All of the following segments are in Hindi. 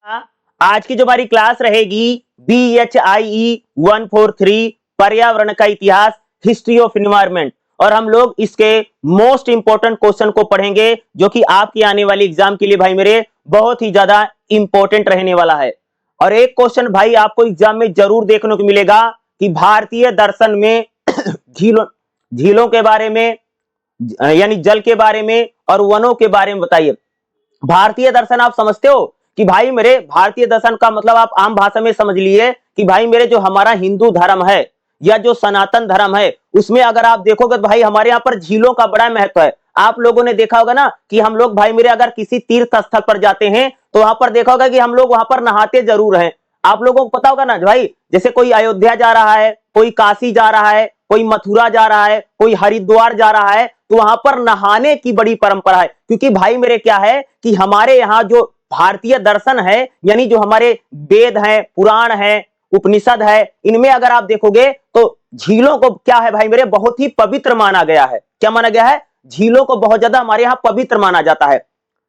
आज की जो हमारी क्लास रहेगी BHIE 143 पर्यावरण का इतिहास, हिस्ट्री ऑफ एनवायरनमेंट। और हम लोग इसके मोस्ट इंपॉर्टेंट क्वेश्चन को पढ़ेंगे जो कि आपकी आने वाली एग्जाम के लिए भाई मेरे बहुत ही ज्यादा इंपॉर्टेंट रहने वाला है। और एक क्वेश्चन भाई आपको एग्जाम में जरूर देखने को मिलेगा कि भारतीय दर्शन में झीलों के बारे में, यानी जल के बारे में और वनों के बारे में बताइए। भारतीय दर्शन आप समझते हो कि भाई मेरे भारतीय दर्शन का मतलब आप आम भाषा में समझ लिए कि भाई मेरे जो हमारा हिंदू धर्म है या जो सनातन धर्म है उसमें अगर आप देखोगे तो भाई हमारे यहाँ पर झीलों का बड़ा महत्व है। आप लोगों ने देखा होगा ना कि हम लोग भाई मेरे अगर किसी तीर्थ स्थल पर जाते हैं तो वहां पर देखा होगा कि हम लोग वहां पर नहाते जरूर हैं। आप लोगों को पता होगा ना भाई, जैसे कोई अयोध्या जा रहा है, कोई काशी जा रहा है, कोई मथुरा जा रहा है, कोई हरिद्वार जा रहा है, तो वहां पर नहाने की बड़ी परंपरा है। क्योंकि भाई मेरे क्या है कि हमारे यहाँ जो भारतीय दर्शन है, यानी जो हमारे वेद हैं, पुराण है, उपनिषद है, इनमें अगर आप देखोगे तो झीलों को क्या है भाई मेरे बहुत ही पवित्र माना गया है। क्या माना गया है? झीलों को बहुत ज्यादा हमारे यहाँ पवित्र माना जाता है।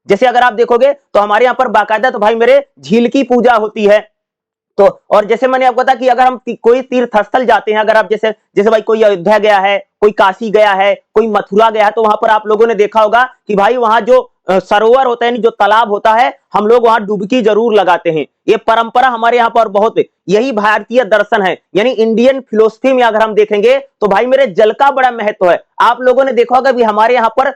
जैसे अगर आप देखोगे तो हमारे यहाँ पर बाकायदा तो भाई मेरे झील की पूजा होती है। तो और जैसे मैंने आपको बताया कि अगर हम कोई तीर्थ स्थल जाते हैं, अगर आप जैसे जैसे भाई कोई अयोध्या गया है, कोई काशी गया है, कोई मथुरा गया है, तो वहां पर आप लोगों ने देखा होगा कि भाई वहां जो सरोवर होता है, जो तालाब होता है, हम लोग वहां डुबकी जरूर लगाते हैं। ये परंपरा हमारे यहाँ पर बहुत है। यही भारतीय दर्शन है, यानी इंडियन फिलोसफी में अगर हम देखेंगे तो भाई मेरे जल का बड़ा महत्व है। आप लोगों ने देखा होगा कि हमारे यहाँ पर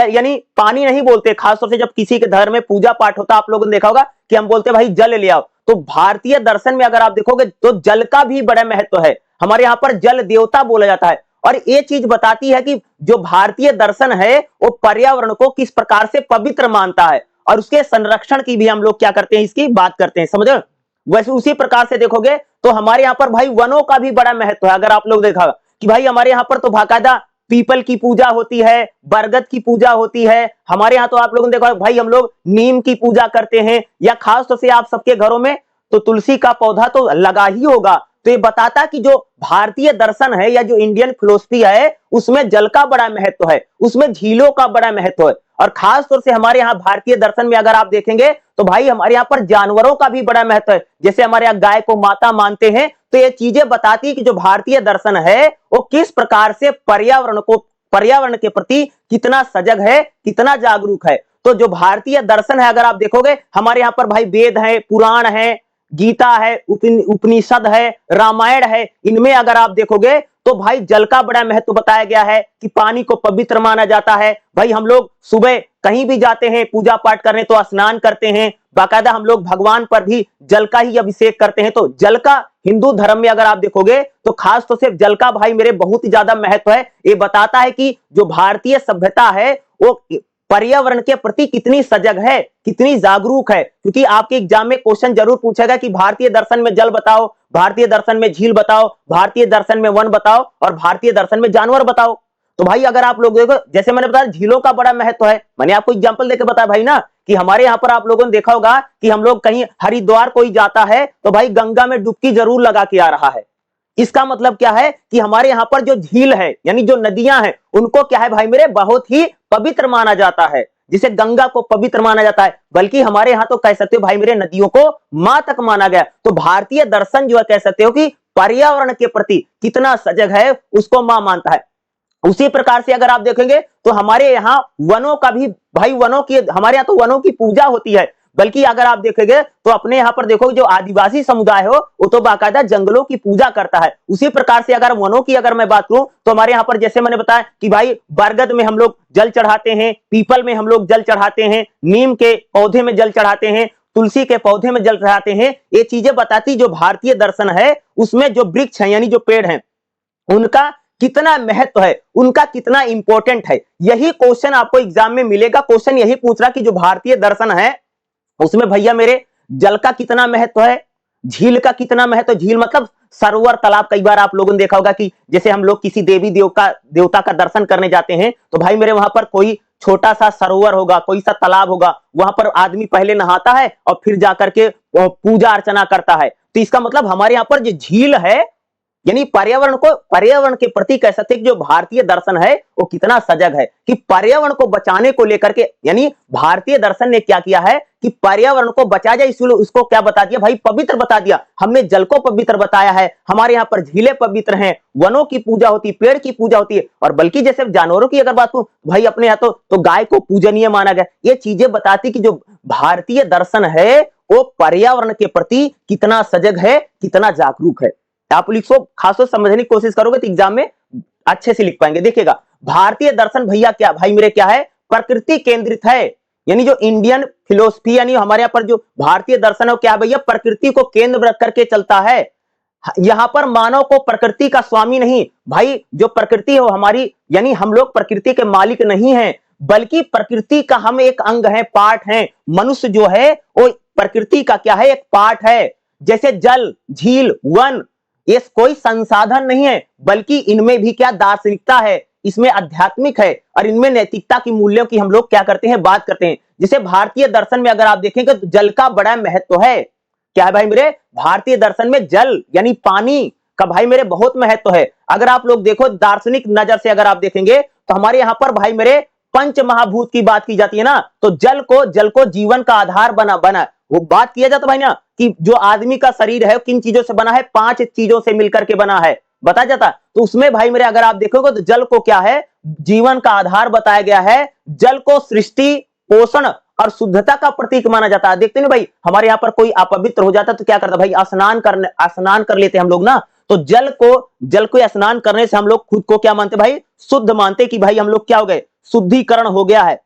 यानी पानी नहीं बोलते, खासतौर से जब किसी के घर में पूजा पाठ होता है, आप लोगों ने देखा होगा कि हम बोलते भाई जल ले आओ। तो भारतीय दर्शन में अगर आप देखोगे तो जल का भी बड़ा महत्व है। हमारे यहाँ पर जल देवता बोला जाता है। और ये चीज बताती है कि जो भारतीय दर्शन है वो पर्यावरण को किस प्रकार से पवित्र मानता है और उसके संरक्षण की भी हम लोग क्या करते हैं, इसकी बात करते हैं। समझो? वैसे उसी प्रकार से देखोगे तो हमारे यहाँ पर भाई वनों का भी बड़ा महत्व है। अगर आप लोग देखा कि भाई हमारे यहाँ पर तो बाकायदा पीपल की पूजा होती है, बरगद की पूजा होती है। हमारे यहाँ तो आप लोगों ने देखा भाई हम लोग नीम की पूजा करते हैं, या खास तौर से आप सबके घरों में तो तुलसी का पौधा तो लगा ही होगा। तो ये बताता कि जो भारतीय दर्शन है या जो इंडियन फिलोसफी है उसमें जल का बड़ा महत्व है, उसमें झीलों का बड़ा महत्व है। और खास तौर से हमारे यहाँ भारतीय दर्शन में अगर आप देखेंगे तो भाई हमारे यहाँ पर जानवरों का भी बड़ा महत्व है। जैसे हमारे यहाँ गाय को माता मानते हैं, तो ये चीजें बताती है कि जो भारतीय दर्शन है वो किस प्रकार से पर्यावरण के प्रति कितना सजग है, कितना जागरूक है। तो जो भारतीय दर्शन है अगर आप देखोगे हमारे यहाँ पर भाई वेद है, पुराण है, गीता है, उपनिषद है, रामायण है, इनमें अगर आप देखोगे तो भाई जल का बड़ा महत्व बताया गया है कि पानी को पवित्र माना जाता है। भाई हम लोग सुबह कहीं भी जाते हैं पूजा पाठ करने तो स्नान करते हैं, बाकायदा हम लोग भगवान पर भी जल का ही अभिषेक करते हैं। तो जल का हिंदू धर्म में अगर आप देखोगे तो खास तौर से जल का भाई मेरे बहुत ही ज्यादा महत्व है। ये बताता है कि जो भारतीय सभ्यता है वो पर्यावरण के प्रति कितनी सजग है, कितनी जागरूक है। क्योंकि आपके एग्जाम में क्वेश्चन जरूर पूछेगा कि भारतीय दर्शन में जल बताओ, भारतीय दर्शन में झील बताओ, भारतीय दर्शन में वन बताओ और भारतीय दर्शन में जानवर बताओ। तो भाई अगर आप लोग देखो, जैसे मैंने बताया झीलों का बड़ा महत्व है, मैंने आपको एग्जांपल देकर बताया भाई ना कि हमारे यहाँ पर आप लोगों ने देखा होगा कि हम लोग कहीं हरिद्वार कोई जाता है तो भाई गंगा में डुबकी जरूर लगा के आ रहा है। इसका मतलब क्या है कि हमारे यहाँ पर जो झील है यानी जो नदियां हैं उनको क्या है भाई मेरे बहुत ही पवित्र माना जाता है। जिसे गंगा को पवित्र माना जाता है, बल्कि हमारे यहाँ तो कह सकते हो भाई मेरे नदियों को मां तक माना गया। तो भारतीय दर्शन जो है कह सकते हो कि पर्यावरण के प्रति कितना सजग है उसको मां मानता है। उसी प्रकार से अगर आप देखेंगे तो हमारे यहाँ वनों का भी भाई हमारे यहाँ तो वनों की पूजा होती है। बल्कि अगर आप देखेंगे तो अपने यहाँ पर देखोगे जो आदिवासी समुदाय हो वो तो बाकायदा जंगलों की पूजा करता है। उसी प्रकार से अगर वनों की अगर मैं बात करूं तो हमारे यहाँ पर जैसे मैंने बताया कि भाई बरगद में हम लोग जल चढ़ाते हैं, पीपल में हम लोग जल चढ़ाते हैं, नीम के पौधे में जल चढ़ाते हैं, तुलसी के पौधे में जल चढ़ाते हैं। ये चीजें बताती जो भारतीय दर्शन है उसमें जो वृक्ष है यानी जो पेड़ है उनका कितना महत्व है, उनका कितना इंपॉर्टेंट है। यही क्वेश्चन आपको एग्जाम में मिलेगा। क्वेश्चन यही पूछ रहा कि जो भारतीय दर्शन है उसमें भैया मेरे जल का कितना महत्व है, झील का कितना महत्व। झील मतलब सरोवर, तालाब। कई बार आप लोगों ने देखा होगा कि जैसे हम लोग किसी देवता का दर्शन करने जाते हैं तो भाई मेरे वहां पर कोई छोटा सा सरोवर होगा, कोई सा तालाब होगा, वहां पर आदमी पहले नहाता है और फिर जाकर के पूजा अर्चना करता है। तो इसका मतलब हमारे यहाँ पर जो झील है यानी पर्यावरण के प्रति कह सकते हैं कि जो भारतीय दर्शन है वो कितना सजग है कि पर्यावरण को बचाने को लेकर के, यानी भारतीय दर्शन ने क्या किया है कि पर्यावरण को बचा जाए, इसलिए उसको क्या बता दिया भाई, पवित्र बता दिया। हमने जल को पवित्र बताया है, हमारे यहाँ पर झीलें पवित्र हैं, वनों की पूजा होती है, पेड़ की पूजा होती है, और बल्कि जैसे जानवरों की अगर बात करूं भाई अपने यहाँ तो गाय को पूजनीय माना गया। ये चीजें बताती कि जो भारतीय दर्शन है वो पर्यावरण के प्रति कितना सजग है, कितना जागरूक है। आप लिखो, खासतौर समझने की कोशिश करोगे तो एग्जाम में अच्छे से लिख पाएंगे। देखिएगा भारतीय दर्शन भैया क्या भाई मेरे क्या है, प्रकृति केंद्रित है। यानी जो इंडियन फिलोसफी यानी हमारे यहाँ पर जो भारतीय दर्शन है वो क्या भैया, प्रकृति को केंद्र रख करके चलता है। यहां पर मानव को प्रकृति का स्वामी नहीं भाई, जो प्रकृति है वो हमारी, यानी हम लोग प्रकृति के मालिक नहीं हैं, बल्कि प्रकृति का हम एक अंग है, पार्ट है। मनुष्य जो है वो प्रकृति का क्या है, एक पार्ट है। जैसे जल, झील, वन, ये कोई संसाधन नहीं है, बल्कि इनमें भी क्या दार्शनिकता है, इसमें आध्यात्मिक है, और इनमें नैतिकता की मूल्यों की हम लोग क्या करते हैं, बात करते हैं। जैसे भारतीय दर्शन में अगर आप देखेंगे तो जल का बड़ा महत्व है। क्या है भाई मेरे, भारतीय दर्शन में जल यानी पानी का भाई मेरे बहुत महत्व है। अगर आप लोग देखो दार्शनिक नजर से अगर आप देखेंगे तो हमारे यहां पर भाई मेरे पंच महाभूत की बात की जाती है ना, तो जल को जीवन का आधार बना वो बात किया जाता भाई ना कि जो आदमी का शरीर है किन चीजों से बना है, 5 चीजों से मिलकर के बना है, बताया जाता। तो उसमें भाई मेरे अगर आप देखोगे तो जल को क्या है, जीवन का आधार बताया गया है। जल को सृष्टि, पोषण और शुद्धता का प्रतीक माना जाता है। देखते नहीं भाई, हमारे यहाँ पर कोई अपवित्र हो जाता तो क्या करता भाई, स्नान कर लेते हम लोग ना, तो जल को स्नान करने से हम लोग खुद को क्या मानते भाई, शुद्ध मानते कि भाई हम लोग क्या हो गए, शुद्धिकरण हो गया है।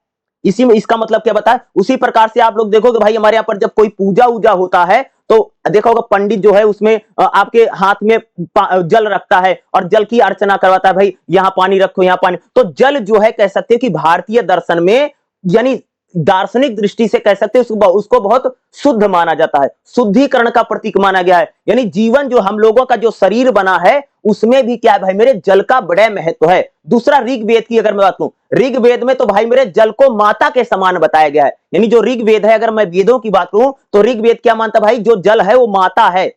इसी में इसका मतलब क्या बताया। उसी प्रकार से आप लोग देखोगे भाई हमारे यहाँ पर जब कोई पूजा उजा होता है तो देखा होगा पंडित जो है उसमें आपके हाथ में जल रखता है और जल की अर्चना करवाता है, भाई यहाँ पानी रखो, यहाँ पानी। तो जल जो है कह सकते हैं कि भारतीय दर्शन में यानी दार्शनिक दृष्टि से कह सकते हैं उसको बहुत शुद्ध माना जाता है, शुद्धिकरण का प्रतीक माना गया है। यानी जीवन जो हम लोगों का जो शरीर बना है उसमें भी क्या है भाई मेरे, जल का बड़ा महत्व है। दूसरा ऋग्वेद की अगर मैं बात करूं, ऋग्वेद में तो भाई मेरे जल को माता के समान बताया गया है। यानी जो ऋग्वेद है, अगर मैं वेदों की बात करूं तो ऋग्वेद क्या मानता भाई, जो जल है वो माता है।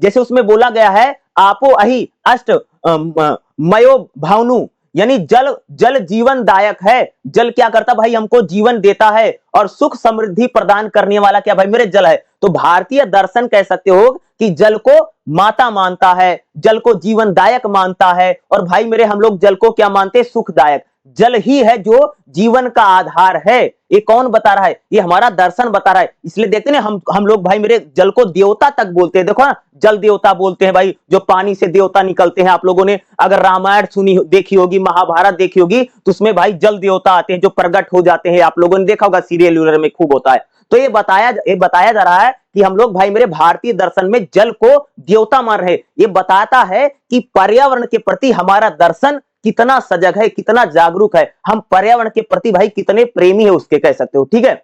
जैसे उसमें बोला गया है आपो अहि अष्ट मयो भावनु, यानी जल जीवन दायक है। जल क्या करता भाई, हमको जीवन देता है और सुख समृद्धि प्रदान करने वाला क्या भाई मेरे जल है। तो भारतीय दर्शन कह सकते हो कि जल को माता मानता है, जल को जीवन दायक मानता है, और भाई मेरे हम लोग जल को क्या मानते हैं, सुखदायक। जल ही है जो जीवन का आधार है। ये कौन बता रहा है, ये हमारा दर्शन बता रहा है। इसलिए देखते हैं हम लोग भाई मेरे जल को देवता तक बोलते हैं। देखो ना, जल देवता बोलते हैं भाई, जो पानी से देवता निकलते हैं। आप लोगों ने अगर रामायण सुनी देखी होगी, महाभारत देखी होगी, तो उसमें भाई जल देवता आते हैं जो प्रकट हो जाते हैं। आप लोगों ने देखा होगा, सीरियल में खूब होता है। तो ये बताया जा रहा है कि हम लोग भाई मेरे भारतीय दर्शन में जल को देवता मान रहे। ये बताता है कि पर्यावरण के प्रति हमारा दर्शन कितना सजग है, कितना जागरूक है, हम पर्यावरण के प्रति भाई कितने प्रेमी है उसके कह सकते हो। ठीक है।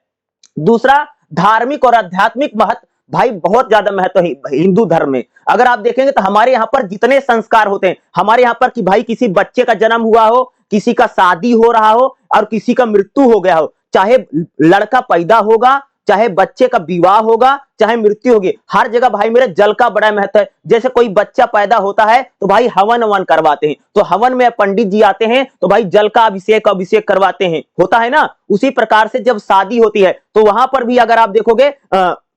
दूसरा, धार्मिक और आध्यात्मिक महत्व भाई बहुत ज्यादा महत्व है हिंदू धर्म में। अगर आप देखेंगे तो हमारे यहाँ पर जितने संस्कार होते हैं, हमारे यहाँ पर कि भाई किसी बच्चे का जन्म हुआ हो, किसी का शादी हो रहा हो और किसी का मृत्यु हो गया हो, चाहे लड़का पैदा होगा, चाहे बच्चे का विवाह होगा, चाहे मृत्यु होगी, हर जगह भाई मेरे जल का बड़ा महत्व है। जैसे कोई बच्चा पैदा होता है तो भाई हवन करवाते हैं, तो हवन में पंडित जी आते हैं तो भाई जल का अभिषेक करवाते हैं, होता है ना। उसी प्रकार से जब शादी होती है तो वहां पर भी अगर आप देखोगे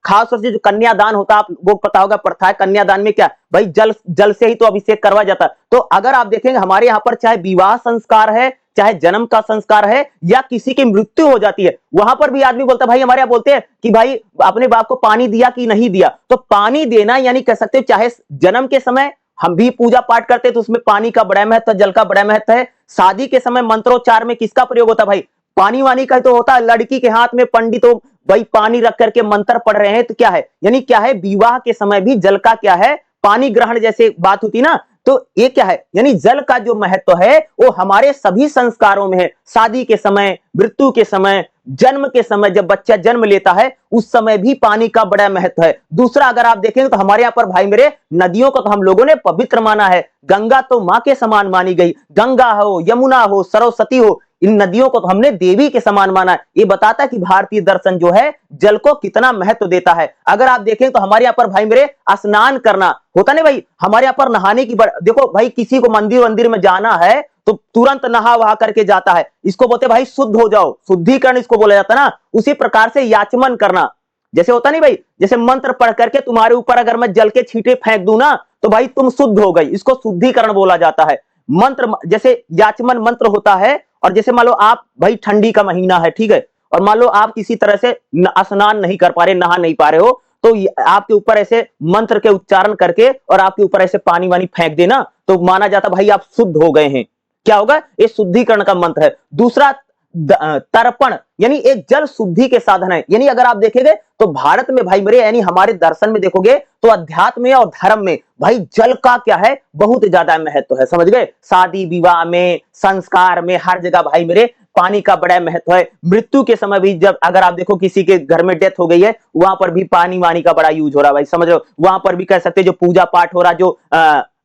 खास तौर से जो कन्यादान होता है, आपको पता होगा प्रथा है, कन्यादान में क्या भाई जल से ही तो अभिषेक करवाया जाता है। तो अगर आप देखेंगे हमारे यहाँ पर चाहे विवाह संस्कार है, चाहे जन्म का संस्कार है, या किसी की मृत्यु हो जाती है, वहां पर भी आदमी बोलता है, भाई हमारे यहाँ बोलते हैं कि भाई अपने बाप को पानी दिया कि नहीं दिया। तो पानी देना यानी कह सकते हो, चाहे जन्म के समय हम भी पूजा पाठ करते हैं तो उसमें पानी का बड़ा महत्व, जल का बड़ा महत्व है। शादी के समय मंत्रोच्चार में किसका प्रयोग होता है भाई, पानी वानी का तो होता है। लड़की के हाथ में पंडितों भाई पानी रख करके मंत्र पढ़ रहे हैं, तो क्या है, यानी क्या है, विवाह के समय भी जल का क्या है, पानी ग्रहण जैसे बात होती ना। तो ये क्या है, यानी जल का जो महत्व है वो हमारे सभी संस्कारों में है। शादी के समय, मृत्यु के समय, जन्म के समय, जब बच्चा जन्म लेता है उस समय भी पानी का बड़ा महत्व है। दूसरा, अगर आप देखेंगे तो हमारे यहाँ पर भाई मेरे नदियों को तो हम लोगों ने पवित्र माना है। गंगा तो माँ के समान मानी गई, गंगा हो, यमुना हो, सरस्वती हो, इन नदियों को तो हमने देवी के समान माना है। ये बताता है कि भारतीय दर्शन जो है जल को कितना महत्व देता है। अगर आप देखें तो हमारे यहाँ पर भाई मेरे स्नान करना होता नहीं भाई, हमारे यहाँ पर नहाने की देखो भाई, किसी को मंदिर में जाना है तो तुरंत नहा वहा करके जाता है, इसको बोलते भाई शुद्ध हो जाओ, शुद्धिकरण इसको बोला जाता है ना। उसी प्रकार से याचमन करना, जैसे होता नहीं भाई, जैसे मंत्र पढ़ करके तुम्हारे ऊपर अगर मैं जल के छींटे फेंक दूं ना तो भाई तुम शुद्ध हो गई, इसको शुद्धिकरण बोला जाता है। मंत्र जैसे याचमन मंत्र होता है, और जैसे मान लो आप भाई ठंडी का महीना है, ठीक है, और मान लो आप किसी तरह से स्नान नहीं कर पा रहे, नहा नहीं पा रहे हो, तो आपके ऊपर ऐसे मंत्र के उच्चारण करके और आपके ऊपर ऐसे पानी वानी फेंक देना तो माना जाता भाई आप शुद्ध हो गए हैं। क्या होगा? ये शुद्धिकरण का मंत्र है। दूसरा तर्पण, यानी एक जल शुद्धि के साधन है। यानी अगर आप देखेंगे तो भारत में भाई मेरे, यानी हमारे दर्शन में देखोगे तो अध्यात्म में और धर्म में भाई जल का क्या है, बहुत ज्यादा महत्व है, समझ गए। शादी विवाह में, संस्कार में, हर जगह भाई मेरे पानी का बड़ा महत्व है। मृत्यु के समय भी जब अगर आप देखो किसी के घर में डेथ हो गई है, वहां पर भी पानी वानी का बड़ा यूज हो रहा है भाई, समझ रहे हो। वहां पर भी कह सकते हैं जो पूजा पाठ हो रहा, जो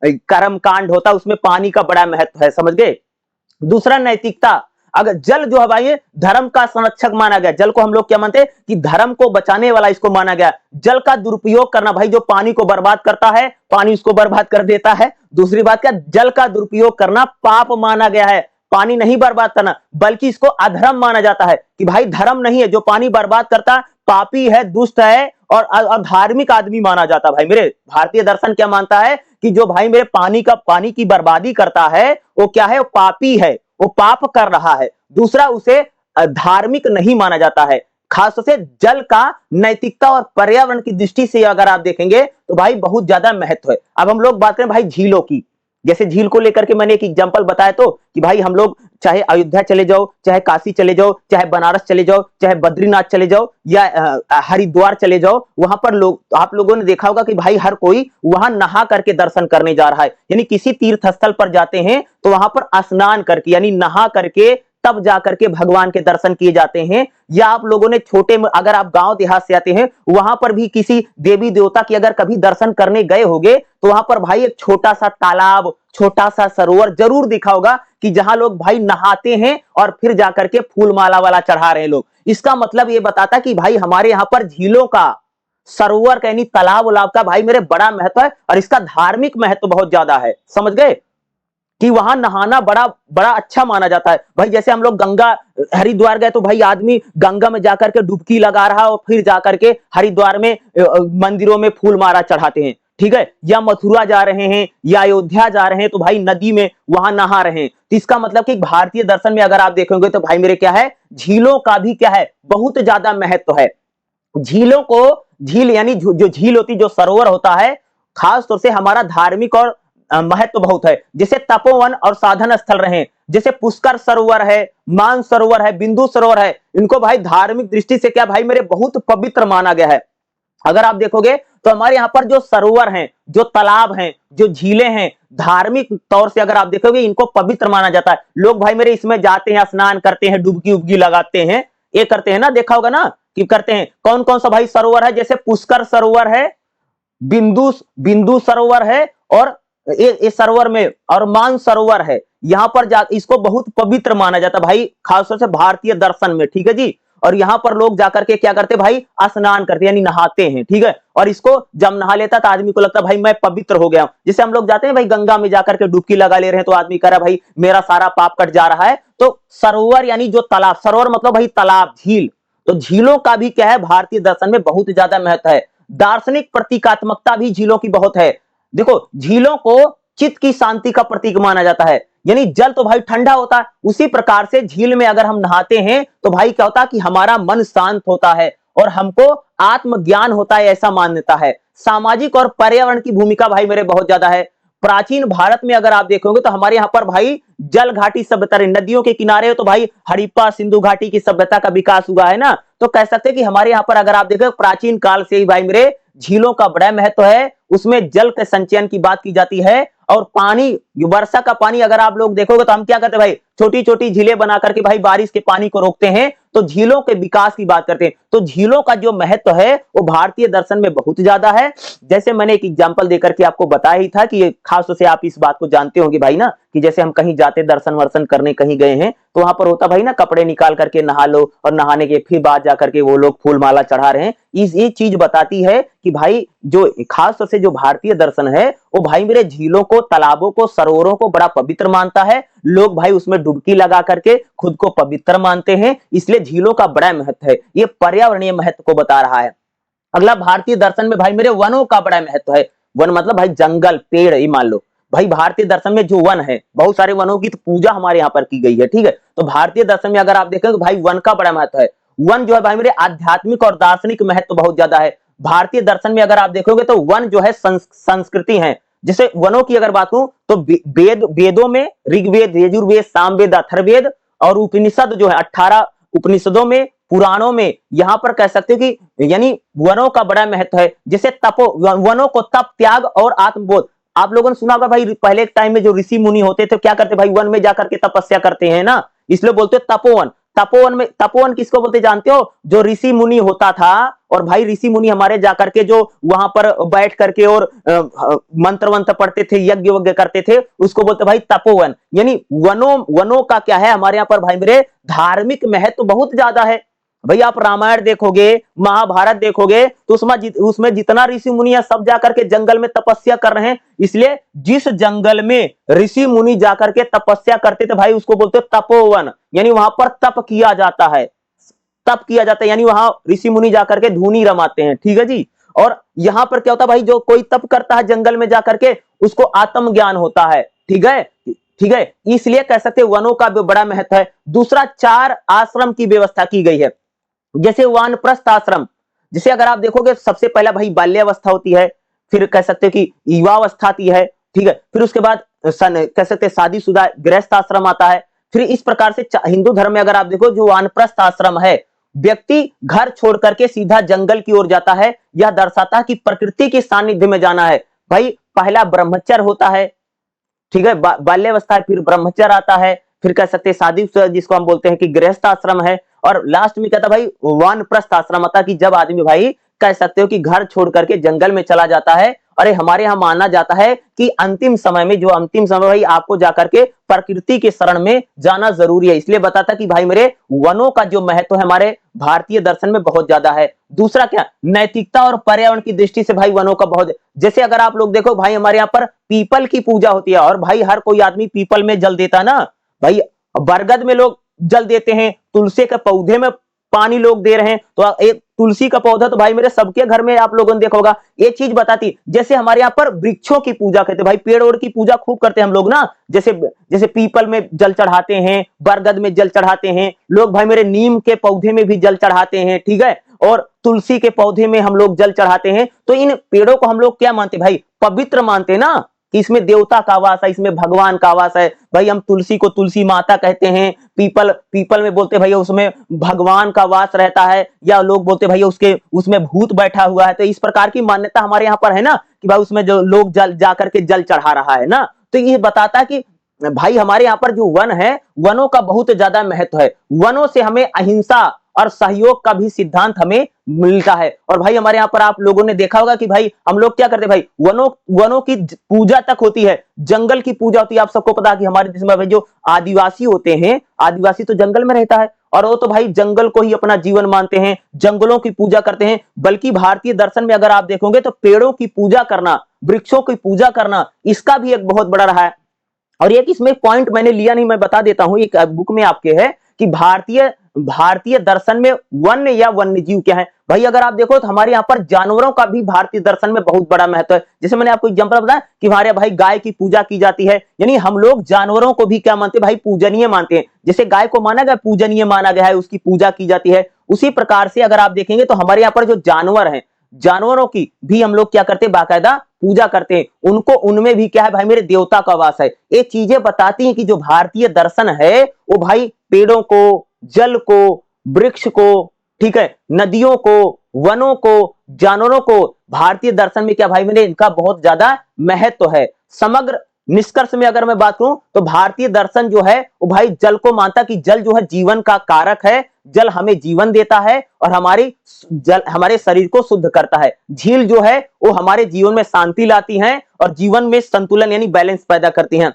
कर्म कांड होता, उसमें पानी का बड़ा महत्व है, समझ गए। दूसरा नैतिकता, अगर जल जो है भाई धर्म का संरक्षक माना गया, जल को हम लोग क्या मानते हैं कि धर्म को बचाने वाला इसको माना गया। जल का दुरुपयोग करना, भाई जो पानी को बर्बाद करता है पानी उसको बर्बाद कर देता है। दूसरी बात क्या, जल का दुरुपयोग करना पाप माना गया है, पानी नहीं बर्बाद करना, बल्कि इसको अधर्म माना जाता है कि भाई धर्म नहीं है, जो पानी बर्बाद करता पापी है, दुष्ट है और अधार्मिक आदमी माना जाता है। भाई मेरे भारतीय दर्शन क्या मानता है कि जो भाई मेरे पानी की बर्बादी करता है वो क्या है, वो पापी है, वो पाप कर रहा है। दूसरा, उसे धार्मिक नहीं माना जाता है। खासतौर से जल का नैतिकता और पर्यावरण की दृष्टि से अगर आप देखेंगे तो भाई बहुत ज्यादा महत्व है। अब हम लोग बात करें भाई झीलों की, जैसे झील को लेकर के मैंने एक एग्जांपल बताया तो कि भाई हम लोग चाहे अयोध्या चले जाओ, चाहे काशी चले जाओ, चाहे बनारस चले जाओ, चाहे बद्रीनाथ चले जाओ या हरिद्वार चले जाओ, वहां पर लोग आप लोगों ने देखा होगा कि भाई हर कोई वहां नहा करके दर्शन करने जा रहा है। यानी किसी तीर्थ स्थल पर जाते हैं तो वहां पर स्नान करके यानी नहा करके तब जाकर के भगवान के दर्शन किए जाते हैं। या आप लोगों ने छोटे में अगर आप गांव देहात से आते हैं, वहां पर भी किसी देवी देवता की अगर कभी दर्शन करने गए होंगे तो वहां पर भाई एक छोटा सा तालाब, छोटा सा सरोवर जरूर दिखा होगा कि जहां लोग भाई नहाते हैं और फिर जाकर के फूल माला वाला चढ़ा रहे हैं लोग। इसका मतलब ये बताता कि भाई हमारे यहाँ पर झीलों का, सरोवर का यानी तालाब उलाब का भाई मेरे बड़ा महत्व है और इसका धार्मिक महत्व बहुत ज्यादा है, समझ गए कि वहां नहाना बड़ा बड़ा अच्छा माना जाता है। भाई जैसे हम लोग गंगा हरिद्वार गए तो भाई आदमी गंगा में जाकर के डुबकी लगा रहा है और फिर जाकर के हरिद्वार में मंदिरों में फूल माला चढ़ाते हैं, ठीक है। या मथुरा जा रहे हैं या अयोध्या जा रहे हैं तो भाई नदी में वहां नहा रहे हैं। तो इसका मतलब कि भारतीय दर्शन में अगर आप देखेंगे तो भाई मेरे क्या है, झीलों का भी क्या है, बहुत ज्यादा महत्व है। झीलों को, झील यानी जो झील होती, जो सरोवर होता है, खास तौर से हमारा धार्मिक और महत्व बहुत है। जैसे तपोवन और साधन स्थल रहे, जैसे पुष्कर सरोवर है, मान सरोवर है, बिंदु सरोवर है, इनको भाई धार्मिक दृष्टि से क्या भाई मेरे बहुत पवित्र माना गया है। अगर आप देखोगे तो हमारे यहाँ पर जो सरोवर हैं, जो तालाब हैं, जो झीलें हैं, धार्मिक तौर से अगर आप देखोगे इनको पवित्र माना जाता है। लोग भाई मेरे इसमें जाते हैं, स्नान करते हैं, डुबकी उबकी लगाते हैं, ये करते हैं ना, देखा होगा ना कि करते हैं। कौन कौन सा भाई सरोवर है, जैसे पुष्कर सरोवर है, बिंदु सरोवर है और ये सरोवर में और मान सरोवर है, यहां पर जा इसको बहुत पवित्र माना जाता है भाई, खासतौर से भारतीय दर्शन में, ठीक है जी। और यहां पर लोग जाकर के क्या करते भाई, स्नान करते यानी नहाते हैं, ठीक है। और इसको जब नहा लेता तो आदमी को लगता भाई मैं पवित्र हो गया। जैसे हम लोग जाते हैं भाई गंगा में जाकर के डुबकी लगा ले रहे हैं तो आदमी कह रहा भाई मेरा सारा पाप कट जा रहा है। तो सरोवर यानी जो तालाब, सरोवर मतलब भाई तालाब, झील, तो झीलों का भी क्या है, भारतीय दर्शन में बहुत ज्यादा महत्व है। दार्शनिक प्रतीकात्मकता भी झीलों की बहुत है। देखो झीलों को चित्त की शांति का प्रतीक माना जाता है, यानी जल तो भाई ठंडा होता है, उसी प्रकार से झील में अगर हम नहाते हैं तो भाई क्या होता है कि हमारा मन शांत होता है और हमको आत्मज्ञान होता है, ऐसा मान्यता है। सामाजिक और पर्यावरण की भूमिका भाई मेरे बहुत ज्यादा है। प्राचीन भारत में अगर आप देखोगे तो हमारे यहाँ पर भाई जल घाटी सभ्यता, नदियों के किनारे हो तो भाई हड़प्पा सिंधु घाटी की सभ्यता का विकास हुआ है ना। तो कह सकते हैं कि हमारे यहाँ पर अगर आप देखो प्राचीन काल से ही भाई मेरे झीलों का बड़ा महत्व है, उसमें जल के संचयन की बात की जाती है। और पानी, वर्षा का पानी अगर आप लोग देखोगे तो हम क्या करते हैं भाई, छोटी छोटी झीलें बना करके भाई बारिश के पानी को रोकते हैं। तो झीलों के विकास की बात करते हैं, तो झीलों का जो महत्व है वो भारतीय दर्शन में बहुत ज्यादा है। जैसे मैंने एक एग्जांपल देकर के आपको बताया ही था कि खास तौर से आप इस बात को जानते होंगे भाई ना, कि जैसे हम कहीं जाते दर्शन वर्शन करने कहीं गए हैं तो वहां पर होता भाई ना, कपड़े निकाल करके नहा लो और नहाने के फिर बाद जाकर के वो लोग फूल माला चढ़ा रहे हैं। ये चीज बताती है कि भाई जो खास तौर से जो भारतीय दर्शन है वो भाई मेरे झीलों को, तालाबों को, सरोवरों को बड़ा पवित्र मानता है। लोग भाई उसमें डुबकी लगा करके खुद को पवित्र मानते हैं, इसलिए झीलों का बड़ा महत्व है। ये पर्यावरणीय महत्व को बता रहा है। अगला, भारतीय दर्शन में भाई मेरे वनों का बड़ा महत्व है। वन मतलब भाई जंगल, पेड़, ये मान लो भाई भारतीय दर्शन में जो वन है, बहुत सारे वनों की तो पूजा हमारे यहाँ पर की गई है, ठीक है। तो भारतीय दर्शन में अगर आप देखें तो भाई वन का बड़ा महत्व है। वन जो है भाई मेरे आध्यात्मिक और दार्शनिक महत्व बहुत ज्यादा है। भारतीय दर्शन में अगर आप देखोगे तो वन जो है संस्कृति है। जैसे वनों की अगर बात करूं तो वेदों में ऋग्वेद, यजुर्वेद, सामवेद, अथर्ववेद और उपनिषद जो है 18 उपनिषदों में, पुराणों में, यहां पर कह सकते हो कि यानी वनों का बड़ा महत्व है। जैसे वनों को तप, त्याग और आत्मबोध, आप लोगों ने सुना होगा भाई पहले एक टाइम में जो ऋषि मुनि होते थे क्या करते भाई, वन में जाकर के तपस्या करते हैं ना, इसलिए बोलते हैं तपोवन। तपोवन किसको बोलते जानते हो? जो ऋषि मुनि होता था, और भाई ऋषि मुनि हमारे जाकर के जो वहां पर बैठ करके और मंत्र वंत्र पढ़ते थे, यज्ञ वज्ञ करते थे, उसको बोलते भाई तपोवन। यानी वनों का क्या है हमारे यहाँ पर भाई मेरे धार्मिक महत्व बहुत ज्यादा है। भाई आप रामायण देखोगे, महाभारत देखोगे तो उसमें जितना ऋषि मुनि है सब जाकर के जंगल में तपस्या कर रहे हैं। इसलिए जिस जंगल में ऋषि मुनि जाकर के तपस्या करते थे भाई उसको बोलते तपोवन, यानी वहां पर तप किया जाता है, तप किया जाता है, यानी वहां ऋषि मुनि जाकर के धूनी रमाते हैं, ठीक है जी। और यहां पर क्या होता है भाई, जो कोई तप करता है जंगल में जाकर के उसको आत्मज्ञान होता है, ठीक है, ठीक है। इसलिए कह सकते हैं वनों का भी बड़ा महत्व है। दूसरा, 4 आश्रम की व्यवस्था की गई है। जैसे वानप्रस्थ आश्रम, जिसे अगर आप देखोगे सबसे पहला भाई बाल्यावस्था होती है, फिर कह सकते हैं कि युवावस्था आती है, ठीक है, फिर उसके बाद कह सकते हैं शादीशुदा गृहस्थ आश्रम आता है। फिर इस प्रकार से हिंदू धर्म में अगर आप देखो जो वानप्रस्थ आश्रम है, व्यक्ति घर छोड़ करके सीधा जंगल की ओर जाता है। यह दर्शाता है कि प्रकृति के सानिध्य में जाना है। भाई पहला ब्रह्मचर्य होता है, ठीक है, बाल्यावस्था है, फिर ब्रह्मचर्य आता है, फिर कह सकते हैं शादी जिसको हम बोलते हैं कि गृहस्थ आश्रम है, और लास्ट में कहता भाई वानप्रस्थ आश्रम आता कि जब आदमी भाई कह सकते हो कि घर छोड़ करके जंगल में चला जाता है। अरे हमारे यहां माना जाता है कि अंतिम समय में, जो अंतिम समय भाई आपको जाकर के प्रकृति के शरण में जाना जरूरी है। इसलिए बताता कि भाई मेरे वनों का जो महत्व है हमारे भारतीय दर्शन में बहुत ज्यादा है। दूसरा क्या, नैतिकता और पर्यावरण की दृष्टि से भाई वनों का बहुत, जैसे अगर आप लोग देखो भाई हमारे यहाँ पर पीपल की पूजा होती है, और भाई हर कोई आदमी पीपल में जल देता ना भाई, बरगद में लोग जल देते हैं, तुलसी के पौधे में पानी लोग दे रहे हैं, तो एक तुलसी का पौधा तो भाई मेरे सबके घर में आप लोगों ने देखा होगा। ये चीज बताती, जैसे हमारे यहाँ पर वृक्षों की पूजा करते भाई, पेड़ ओड़ की पूजा खूब करते हैं हम लोग ना, जैसे पीपल में जल चढ़ाते हैं, बरगद में जल चढ़ाते हैं लोग, भाई मेरे नीम के पौधे में भी जल चढ़ाते हैं, ठीक है, और तुलसी के पौधे में हम लोग जल चढ़ाते हैं। तो इन पेड़ों को हम लोग क्या मानते भाई, पवित्र मानते ना, कि इसमें देवता का वास है, इसमें भगवान का वास है। भाई हम तुलसी को तुलसी माता कहते हैं, पीपल में बोलते भैया उसमें भगवान का वास रहता है, या लोग बोलते भैया उसमें भूत बैठा हुआ है। तो इस प्रकार की मान्यता हमारे यहाँ पर है ना, कि भाई उसमें जो लोग जल जाकर के जल चढ़ा रहा है ना। तो ये बताता कि भाई हमारे यहाँ पर जो वन है, वनों का बहुत ज्यादा महत्व है। वनों से हमें अहिंसा और सहयोग का भी सिद्धांत हमें मिलता है। और भाई हमारे यहाँ पर आप लोगों ने देखा होगा कि भाई हम लोग क्या करते हैं भाई, वनों की पूजा तक होती है, जंगल की पूजा होती है। आप सबको पता है कि हमारे देश में भाई जो आदिवासी होते हैं, आदिवासी तो जंगल में रहता है, और वो तो भाई जंगल को ही अपना जीवन मानते हैं, जंगलों की पूजा करते हैं। बल्कि भारतीय दर्शन में अगर आप देखोगे तो पेड़ों की पूजा करना, वृक्षों की पूजा करना, इसका भी एक बहुत बड़ा रहा है। और एक इसमें पॉइंट मैंने लिया नहीं, मैं बता देता हूं, एक बुक में आपके है कि भारतीय दर्शन में वन्य या वन्य जीव क्या है। भाई अगर आप देखो तो हमारे यहाँ पर जानवरों का भी भारतीय दर्शन में बहुत बड़ा महत्व है। जैसे मैंने आपको एग्जांपल बताया कि हमारे भाई गाय की पूजा की जाती है, यानी हम लोग जानवरों को भी क्या मानते हैं भाई, पूजनीय मानते हैं। जैसे गाय को माना गया, पूजनीय माना गया है, उसकी पूजा की जाती है। उसी प्रकार से अगर आप देखेंगे तो हमारे यहाँ पर जो जानवर हैं, जानवरों की भी हम लोग क्या करते हैं, बाकायदा पूजा करते हैं। उनको, उनमें भी क्या है भाई मेरे देवता का वास है। ये चीजें बताती हैं कि जो भारतीय दर्शन है वो भाई पेड़ों को, जल को, वृक्ष को, ठीक है, नदियों को, वनों को, जानवरों को, भारतीय दर्शन में क्या भाई मेरे इनका बहुत ज्यादा महत्व है। समग्र निष्कर्ष में अगर मैं बात करूं तो भारतीय दर्शन जो है वो भाई जल को मानता कि जल जो है जीवन का कारक है, जल हमें जीवन देता है और हमारे शरीर को शुद्ध करता है। झील जो है वो हमारे जीवन में शांति लाती हैं और जीवन में संतुलन यानी बैलेंस पैदा करती हैं।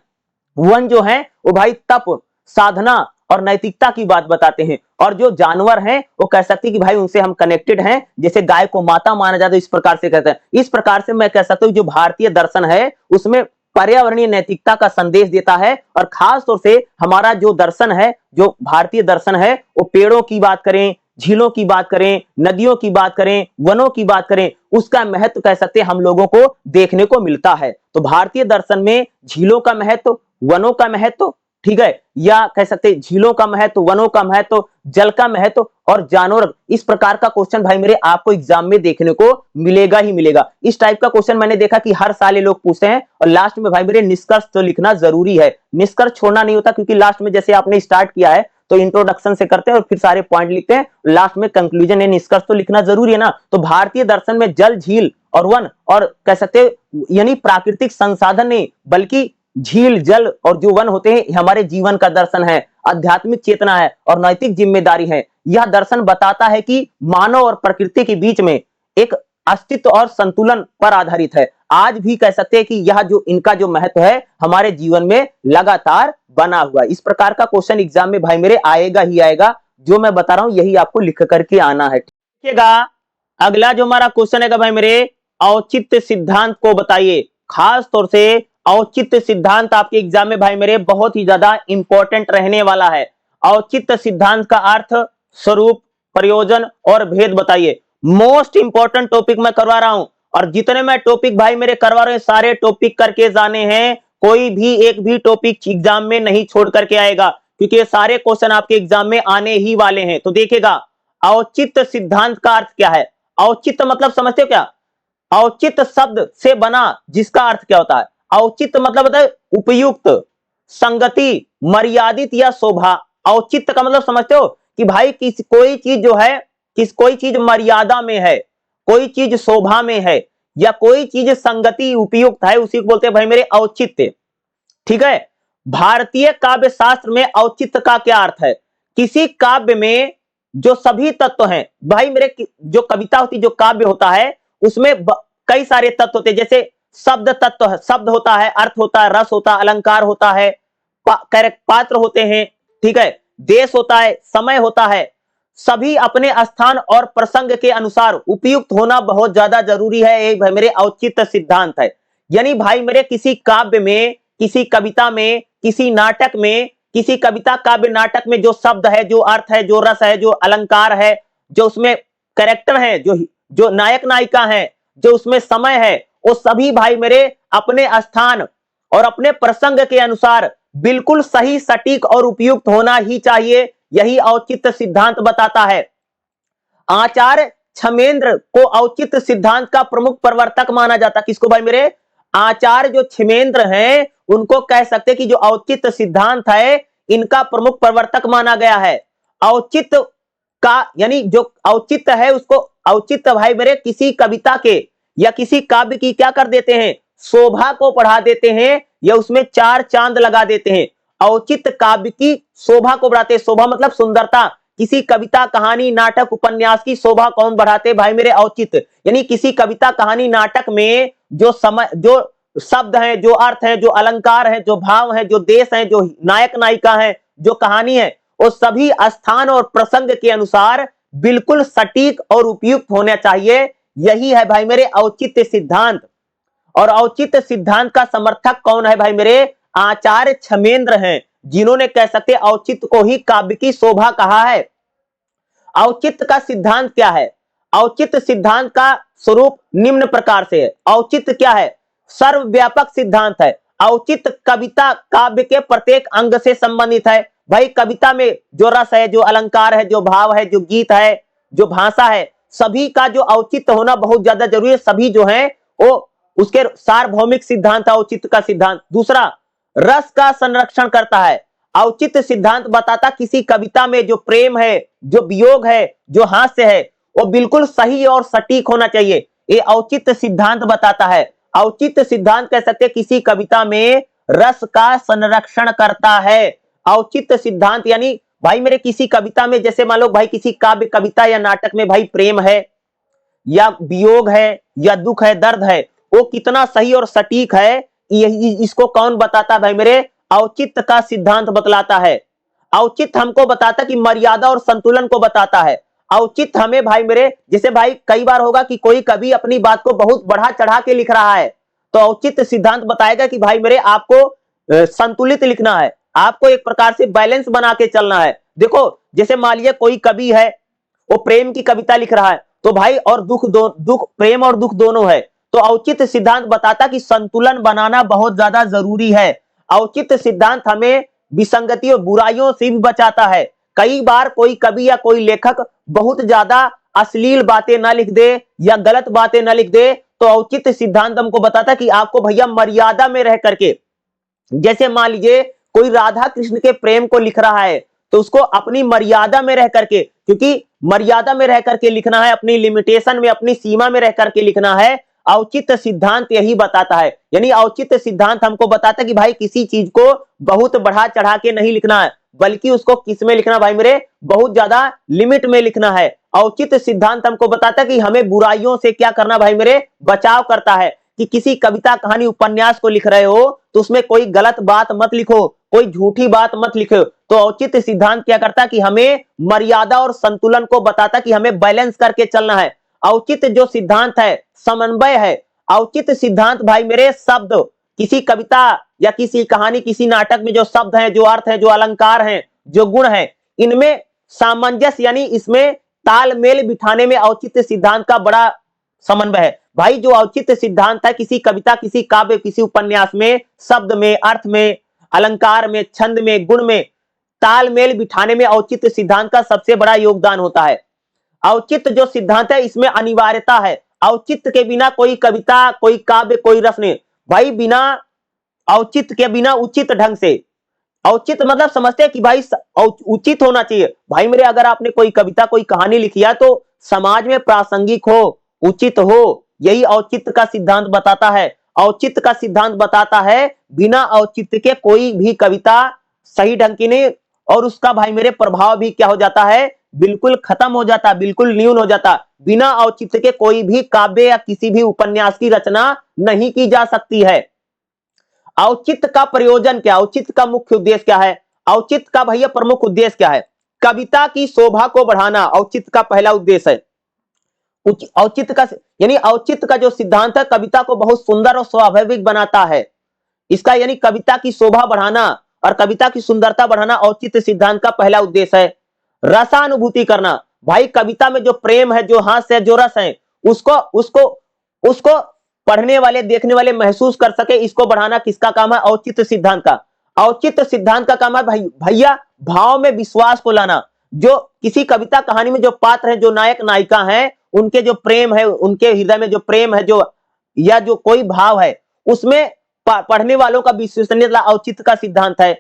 वन जो है वो भाई तप, साधना और नैतिकता की बात बताते हैं। और जो जानवर हैं वो कह सकते हैं कि भाई उनसे हम कनेक्टेड हैं, जैसे गाय को माता माना जाता है, इस प्रकार से कहते हैं। इस प्रकार से मैं कह सकता हूं जो भारतीय दर्शन है उसमें पर्यावरणीय नैतिकता का संदेश देता है। और खास तौर से हमारा जो दर्शन है, जो भारतीय दर्शन है, वो पेड़ों की बात करें, झीलों की बात करें, नदियों की बात करें, वनों की बात करें, उसका महत्व कह सकते हैं हम लोगों को देखने को मिलता है। तो भारतीय दर्शन में झीलों का महत्व, वनों का महत्व, ठीक है, या कह सकते हैं झीलों का महत्व, वनों का महत्व, जल का महत्व और जानवर, इस प्रकार का क्वेश्चन भाई मेरे आपको एग्जाम में देखने को मिलेगा ही मिलेगा। इस टाइप का क्वेश्चन मैंने देखा कि हर साल ये लोग पूछते हैं और लास्ट में भाई मेरे निष्कर्ष तो लिखना जरूरी है। निष्कर्ष छोड़ना नहीं होता, क्योंकि लास्ट में जैसे आपने स्टार्ट किया है तो इंट्रोडक्शन से करते हैं और फिर सारे पॉइंट लिखते हैं, लास्ट में कंक्लूजन है, निष्कर्ष तो लिखना जरूरी है ना। तो भारतीय दर्शन में जल, झील और वन और कह सकते हैं यानी प्राकृतिक संसाधन नहीं बल्कि झील, जल और जो वन होते हैं हमारे जीवन का दर्शन है, आध्यात्मिक चेतना है और नैतिक जिम्मेदारी है। यह दर्शन बताता है कि मानव और प्रकृति के बीच में एक अस्तित्व और संतुलन पर आधारित है। आज भी कह सकते हैं कि यह जो इनका जो महत्व है हमारे जीवन में लगातार बना हुआ है। इस प्रकार का क्वेश्चन एग्जाम में भाई मेरे आएगा ही आएगा, जो मैं बता रहा हूं यही आपको लिख करके आना है। देखिएगा अगला जो हमारा क्वेश्चन है भाई मेरे, औचित्य सिद्धांत को बताइए। खास तौर से औचित्य सिद्धांत आपके एग्जाम में भाई मेरे बहुत ही ज्यादा इंपॉर्टेंट रहने वाला है। औचित्य सिद्धांत का अर्थ, स्वरूप, प्रयोजन और भेद बताइए। मोस्ट इंपॉर्टेंट टॉपिक मैं करवा रहा हूं और जितने मैं टॉपिक भाई मेरे करवा रहे हैं सारे टॉपिक करके जाने हैं, कोई भी एक भी टॉपिक एग्जाम में नहीं छोड़ करके आएगा, क्योंकि ये सारे क्वेश्चन आपके एग्जाम में आने ही वाले हैं। तो देखिएगा औचित्य सिद्धांत का अर्थ क्या है। औचित्य मतलब समझते हो क्या? औचित्य शब्द से बना जिसका अर्थ क्या होता है? औचित्य मतलब होता है उपयुक्त, संगति, मर्यादित या शोभा। औचित्य का मतलब समझते हो कि भाई कोई चीज जो है कोई चीज मर्यादा में है, कोई चीज शोभा में है या कोई चीज संगति उपयुक्त है, उसी को बोलते हैं भाई मेरे औचित्य। ठीक है। भारतीय काव्य शास्त्र में औचित्य का क्या अर्थ है? किसी काव्य में जो सभी तत्व हैं भाई मेरे, जो कविता होती, जो काव्य होता है उसमें कई सारे तत्व होते हैं, जैसे शब्द तत्व है, शब्द होता है, अर्थ होता है, रस होता है, अलंकार होता है, पात्र होते हैं, ठीक है, देश होता है, समय होता है। सभी अपने स्थान और प्रसंग के अनुसार उपयुक्त होना बहुत ज्यादा जरूरी है। एक भाई मेरे औचित्य सिद्धांत है। यानी भाई मेरे किसी काव्य में, किसी कविता में, किसी नाटक में, किसी कविता काव्य नाटक में जो शब्द है, जो अर्थ है, जो रस है, जो अलंकार है, जो उसमें कैरेक्टर है, जो नायक नायिका है, जो उसमें समय है, वो सभी भाई मेरे अपने स्थान और अपने प्रसंग के अनुसार बिल्कुल सही, सटीक और उपयुक्त होना ही चाहिए। यही औचित्य सिद्धांत बताता है। आचार्य क्षमेंद्र को औचित्य सिद्धांत का प्रमुख प्रवर्तक माना जाता। किसको भाई मेरे? आचार्य जो क्षमेंद्र हैं उनको कह सकते कि जो औचित्य सिद्धांत है इनका प्रमुख प्रवर्तक माना गया है। औचित्य का यानी जो औचित्य है उसको, औचित्य भाई मेरे किसी कविता के या किसी काव्य की क्या कर देते हैं? शोभा को बढ़ा देते हैं या उसमें चार चांद लगा देते हैं। औचित्य काव्य की शोभा को बढ़ाते हैं। शोभा मतलब सुंदरता। किसी कविता, कहानी, नाटक, उपन्यास की शोभा कौन बढ़ाते भाई मेरे? औचित्य। यानी किसी कविता, कहानी, नाटक में जो समय, जो शब्द हैं, जो अर्थ हैं, जो अलंकार हैं, जो भाव हैं, जो देश हैं, जो नायक नायिका हैं, जो कहानी है, वो सभी स्थान और प्रसंग के अनुसार बिल्कुल सटीक और उपयुक्त होना चाहिए। यही है भाई मेरे औचित्य सिद्धांत। और औचित्य सिद्धांत का समर्थक कौन है भाई मेरे? आचार्य क्षमेंद्र हैं, जिन्होंने कह सकते औचित्य को ही काव्य की शोभा कहा है। औचित्य का सिद्धांत क्या है? औचित्य सिद्धांत का स्वरूप निम्न प्रकार से है। औचित्य क्या है? सर्वव्यापक सिद्धांत है। औचित्य कविता काव्य के प्रत्येक अंग से संबंधित है। भाई कविता में जो रस है, जो अलंकार है, जो भाव है, जो गीत है, जो भाषा है, सभी का जो औचित्य होना बहुत ज्यादा जरूरी है। सभी जो है वो उसके सार्वभौमिक सिद्धांत है औचित्य का सिद्धांत। दूसरा, रस का संरक्षण करता है। औचित्य सिद्धांत बताता किसी कविता में जो प्रेम है, जो वियोग है, जो हास्य है, वो बिल्कुल सही और सटीक होना चाहिए। ये औचित्य सिद्धांत बताता है। औचित्य सिद्धांत कह सकते हैं किसी कविता में रस का संरक्षण करता है। औचित्य सिद्धांत यानी भाई मेरे किसी कविता में, जैसे मान लो भाई किसी काव्य कविता या नाटक में भाई प्रेम है या वियोग है या दुख है, दर्द है, वो कितना सही और सटीक है, इसको कौन बताता भाई मेरे? औचित्य का सिद्धांत बतलाता है। औचित्य हमको बताता कि मर्यादा और संतुलन को बताता है। औचित्य हमें भाई मेरे, जैसे भाई कई बार होगा कि कोई कवि अपनी बात को बहुत बढ़ा चढ़ा के लिख रहा है, तो औचित्य सिद्धांत बताएगा कि भाई मेरे आपको संतुलित लिखना है, आपको एक प्रकार से बैलेंस बना के चलना है। देखो जैसे मान लीजिए कोई कवि है, वो प्रेम की कविता लिख रहा है, तो भाई और दुख प्रेम और दुख दोनों है, तो औचित्य सिद्धांत बताता कि संतुलन बनाना बहुत ज्यादा जरूरी है। औचित्य सिद्धांत हमें विसंगति और बुराइयों से भी बचाता है। कई बार कोई कवि या कोई लेखक बहुत ज्यादा अश्लील बातें ना लिख दे या गलत बातें ना लिख दे, तो औचित्य सिद्धांत हमको बताता कि आपको भैया मर्यादा में रह करके, जैसे मान लीजिए कोई राधा कृष्ण के प्रेम को लिख रहा है, तो उसको अपनी मर्यादा में रह करके, क्योंकि मर्यादा में रह करके लिखना है, अपनी लिमिटेशन में, अपनी सीमा में रह करके लिखना है। औचित्य सिद्धांत यही बताता है। यानी औचित्य सिद्धांत हमको बताता है कि भाई किसी चीज को बहुत बढ़ा चढ़ा के नहीं लिखना है, बल्कि उसको किस में लिखना भाई मेरे? बहुत ज्यादा लिमिट में लिखना है। औचित्य सिद्धांत हमको बताता है कि हमें बुराइयों से क्या करना भाई मेरे? बचाव करता है। कि किसी कविता कहानी उपन्यास को लिख रहे हो तो उसमें कोई गलत बात मत लिखो, कोई झूठी बात मत लिखो। तो औचित्य सिद्धांत क्या करता कि हमें मर्यादा और संतुलन को बताता कि हमें बैलेंस करके चलना है। औचित्य जो सिद्धांत है समन्वय है। औचित्य सिद्धांत भाई मेरे शब्द, किसी कविता या किसी कहानी किसी नाटक में जो शब्द हैं, जो अर्थ हैं, जो अलंकार हैं, जो गुण हैं, इनमें सामंजस्य यानी इसमें तालमेल बिठाने में औचित्य सिद्धांत का बड़ा समन्वय है। भाई जो औचित्य सिद्धांत है किसी कविता, किसी काव्य, किसी उपन्यास में शब्द में, अर्थ में, अलंकार में, छंद में, गुण में तालमेल बिठाने में औचित्य सिद्धांत का सबसे बड़ा योगदान होता है। औचित्य जो सिद्धांत है इसमें अनिवार्यता है। औचित्य के बिना कोई कविता, कोई काव्य, कोई रस नहीं भाई। बिना औचित्य के बिना उचित ढंग से, औचित्य मतलब समझते हैं कि भाई उचित होना चाहिए। भाई मेरे अगर आपने कोई कविता, कोई कहानी लिखी है तो समाज में प्रासंगिक हो, उचित हो, यही औचित्य का सिद्धांत बताता है। औचित्य का सिद्धांत बताता है बिना औचित्य के कोई भी कविता सही ढंग की नहीं, और उसका भाई मेरे प्रभाव भी क्या हो जाता है? बिल्कुल खत्म हो जाता, बिल्कुल न्यून हो जाता। बिना औचित्य के कोई भी काव्य या किसी भी उपन्यास की रचना नहीं की जा सकती है। औचित्य का प्रयोजन क्या? औचित्य का मुख्य उद्देश्य क्या है? औचित्य का भैया प्रमुख उद्देश्य क्या है? कविता की शोभा को बढ़ाना औचित्य का पहला उद्देश्य है। औचित्य का यानी औचित्य का जो सिद्धांत है कविता को बहुत सुंदर और स्वाभाविक बनाता है। इसका यानी कविता की शोभा बढ़ाना और कविता की सुंदरता बढ़ाना औचित्य सिद्धांत का पहला उद्देश्य है। रसानुभूति करना, भाई कविता में जो प्रेम है, जो हास्य है, जो रस है, उसको उसको उसको पढ़ने वाले, देखने वाले महसूस कर सके, इसको बढ़ाना किसका काम है? औचित्य सिद्धांत का। औचित्य सिद्धांत का काम है भैया भाव में विश्वास को लाना। जो किसी कविता कहानी में जो पात्र है, जो नायक नायिका हैं, उनके जो प्रेम है, उनके हृदय में जो प्रेम है, जो या जो कोई भाव है, उसमें पढ़ने वालों का विश्वसनीयता औचित्य का सिद्धांत है।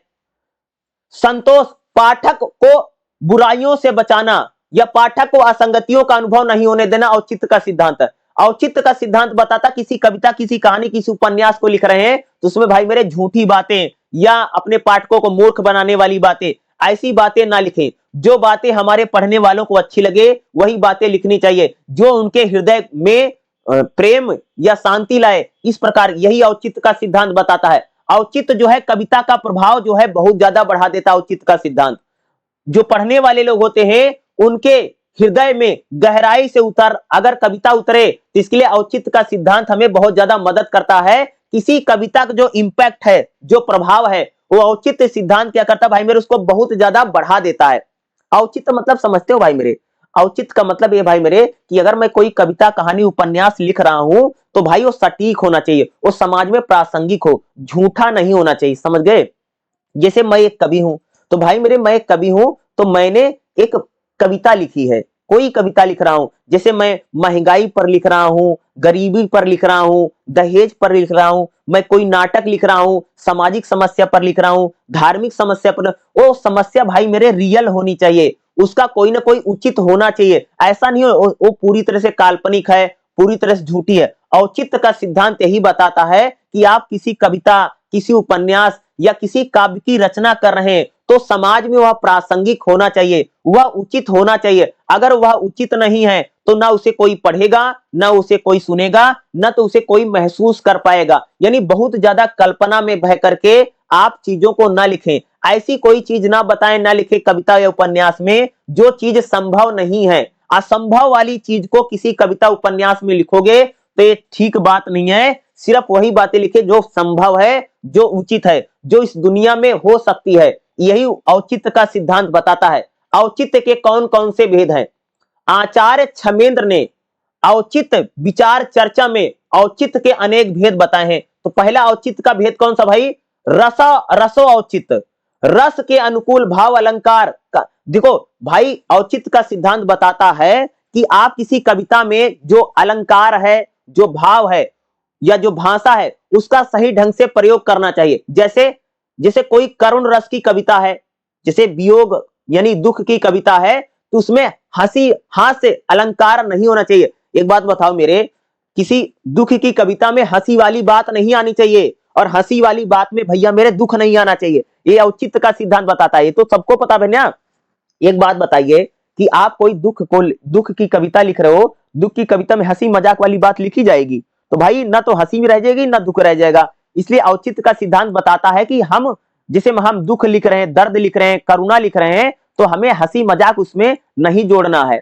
संतोष, पाठक को बुराइयों से बचाना या पाठक को असंगतियों का अनुभव नहीं होने देना औचित्य का सिद्धांत है। औचित्य का सिद्धांत बताता किसी कविता, किसी कहानी, किसी उपन्यास को लिख रहे हैं तो उसमें भाई मेरे झूठी बातें या अपने पाठकों को मूर्ख बनाने वाली बातें, ऐसी बातें ना लिखें। जो बातें हमारे पढ़ने वालों को अच्छी लगे वही बातें लिखनी चाहिए, जो उनके हृदय में प्रेम या शांति लाए। इस प्रकार यही औचित्य का सिद्धांत बताता है। औचित्य जो है कविता का प्रभाव जो है बहुत ज्यादा बढ़ा देता है। औचित्य का सिद्धांत जो पढ़ने वाले लोग होते हैं उनके हृदय में गहराई से अगर कविता उतरे तो इसके लिए औचित्य का सिद्धांत हमें बहुत ज्यादा मदद करता है। किसी कविता का जो इंपैक्ट है, जो प्रभाव है, वो औचित्य सिद्धांत क्या करता है भाई मेरे? उसको बहुत ज्यादा बढ़ा देता है। औचित्य मतलब समझते हो भाई मेरे? औचित्य का मतलब ये भाई मेरे कि अगर मैं कोई कविता, कहानी, उपन्यास लिख रहा हूं तो भाई वो सटीक होना चाहिए, वो समाज में प्रासंगिक हो, झूठा नहीं होना चाहिए। समझ गए? जैसे मैं एक कवि हूं तो भाई मेरे, मैं एक कवि हूं तो मैंने एक कविता लिखी है, कोई कविता लिख रहा हूं, जैसे मैं महंगाई पर लिख रहा हूं, गरीबी पर लिख रहा हूं, दहेज पर लिख रहा हूं, मैं कोई नाटक लिख रहा हूं, सामाजिक समस्या पर लिख रहा हूं, धार्मिक समस्या पर, वो समस्या भाई मेरे रियल होनी चाहिए, उसका कोई ना कोई उचित होना चाहिए। ऐसा नहीं हो वो पूरी तरह से काल्पनिक है, पूरी तरह से झूठी है। औचित्य का सिद्धांत यही बताता है कि आप किसी कविता, किसी उपन्यास या किसी काव्य की रचना कर रहे हैं तो समाज में वह प्रासंगिक होना चाहिए, वह उचित होना चाहिए। अगर वह उचित नहीं है तो ना उसे कोई पढ़ेगा, ना उसे कोई सुनेगा, ना तो उसे कोई महसूस कर पाएगा। यानी बहुत ज्यादा कल्पना में बह करके आप चीजों को ना लिखें, ऐसी कोई चीज ना बताएं, ना लिखें कविता या उपन्यास में जो चीज संभव नहीं है। असंभव वाली चीज को किसी कविता उपन्यास में लिखोगे तो ये ठीक बात नहीं है। सिर्फ वही बातें लिखे जो संभव है, जो उचित है, जो इस दुनिया में हो सकती है। यही औचित्य का सिद्धांत बताता है। औचित्य के कौन कौन से भेद हैं? आचार्य छमेंद्र ने औचित्य विचार चर्चा में औचित्य के अनेक भेद बताए हैं। तो पहला औचित्य का भेद कौन सा भाई? रसो औचित्य, रस के अनुकूल भाव अलंकार का। देखो भाई, औचित्य का सिद्धांत बताता है कि आप किसी कविता में जो अलंकार है, जो भाव है या जो भाषा है, उसका सही ढंग से प्रयोग करना चाहिए। जैसे जैसे कोई करुण रस की कविता है, जैसे वियोग यानी दुख की कविता है, तो उसमें हंसी हास्य अलंकार नहीं होना चाहिए। एक बात बताओ मेरे, किसी दुख की कविता में हंसी वाली बात नहीं आनी चाहिए, और हंसी वाली बात में भैया मेरे दुख नहीं आना चाहिए। ये औचित्य का सिद्धांत बताता है, ये तो सबको पता है ना। एक बात बताइए कि आप कोई दुख की कविता लिख रहे हो, दुख की कविता में हंसी मजाक वाली बात लिखी जाएगी तो भाई ना तो हंसी भी रह जाएगी ना दुख रह जाएगा। इसलिए औचित्य का सिद्धांत बताता है कि हम जिसे हम दुख लिख रहे हैं, दर्द लिख रहे हैं, करुणा लिख रहे हैं, तो हमें हंसी मजाक उसमें नहीं जोड़ना है।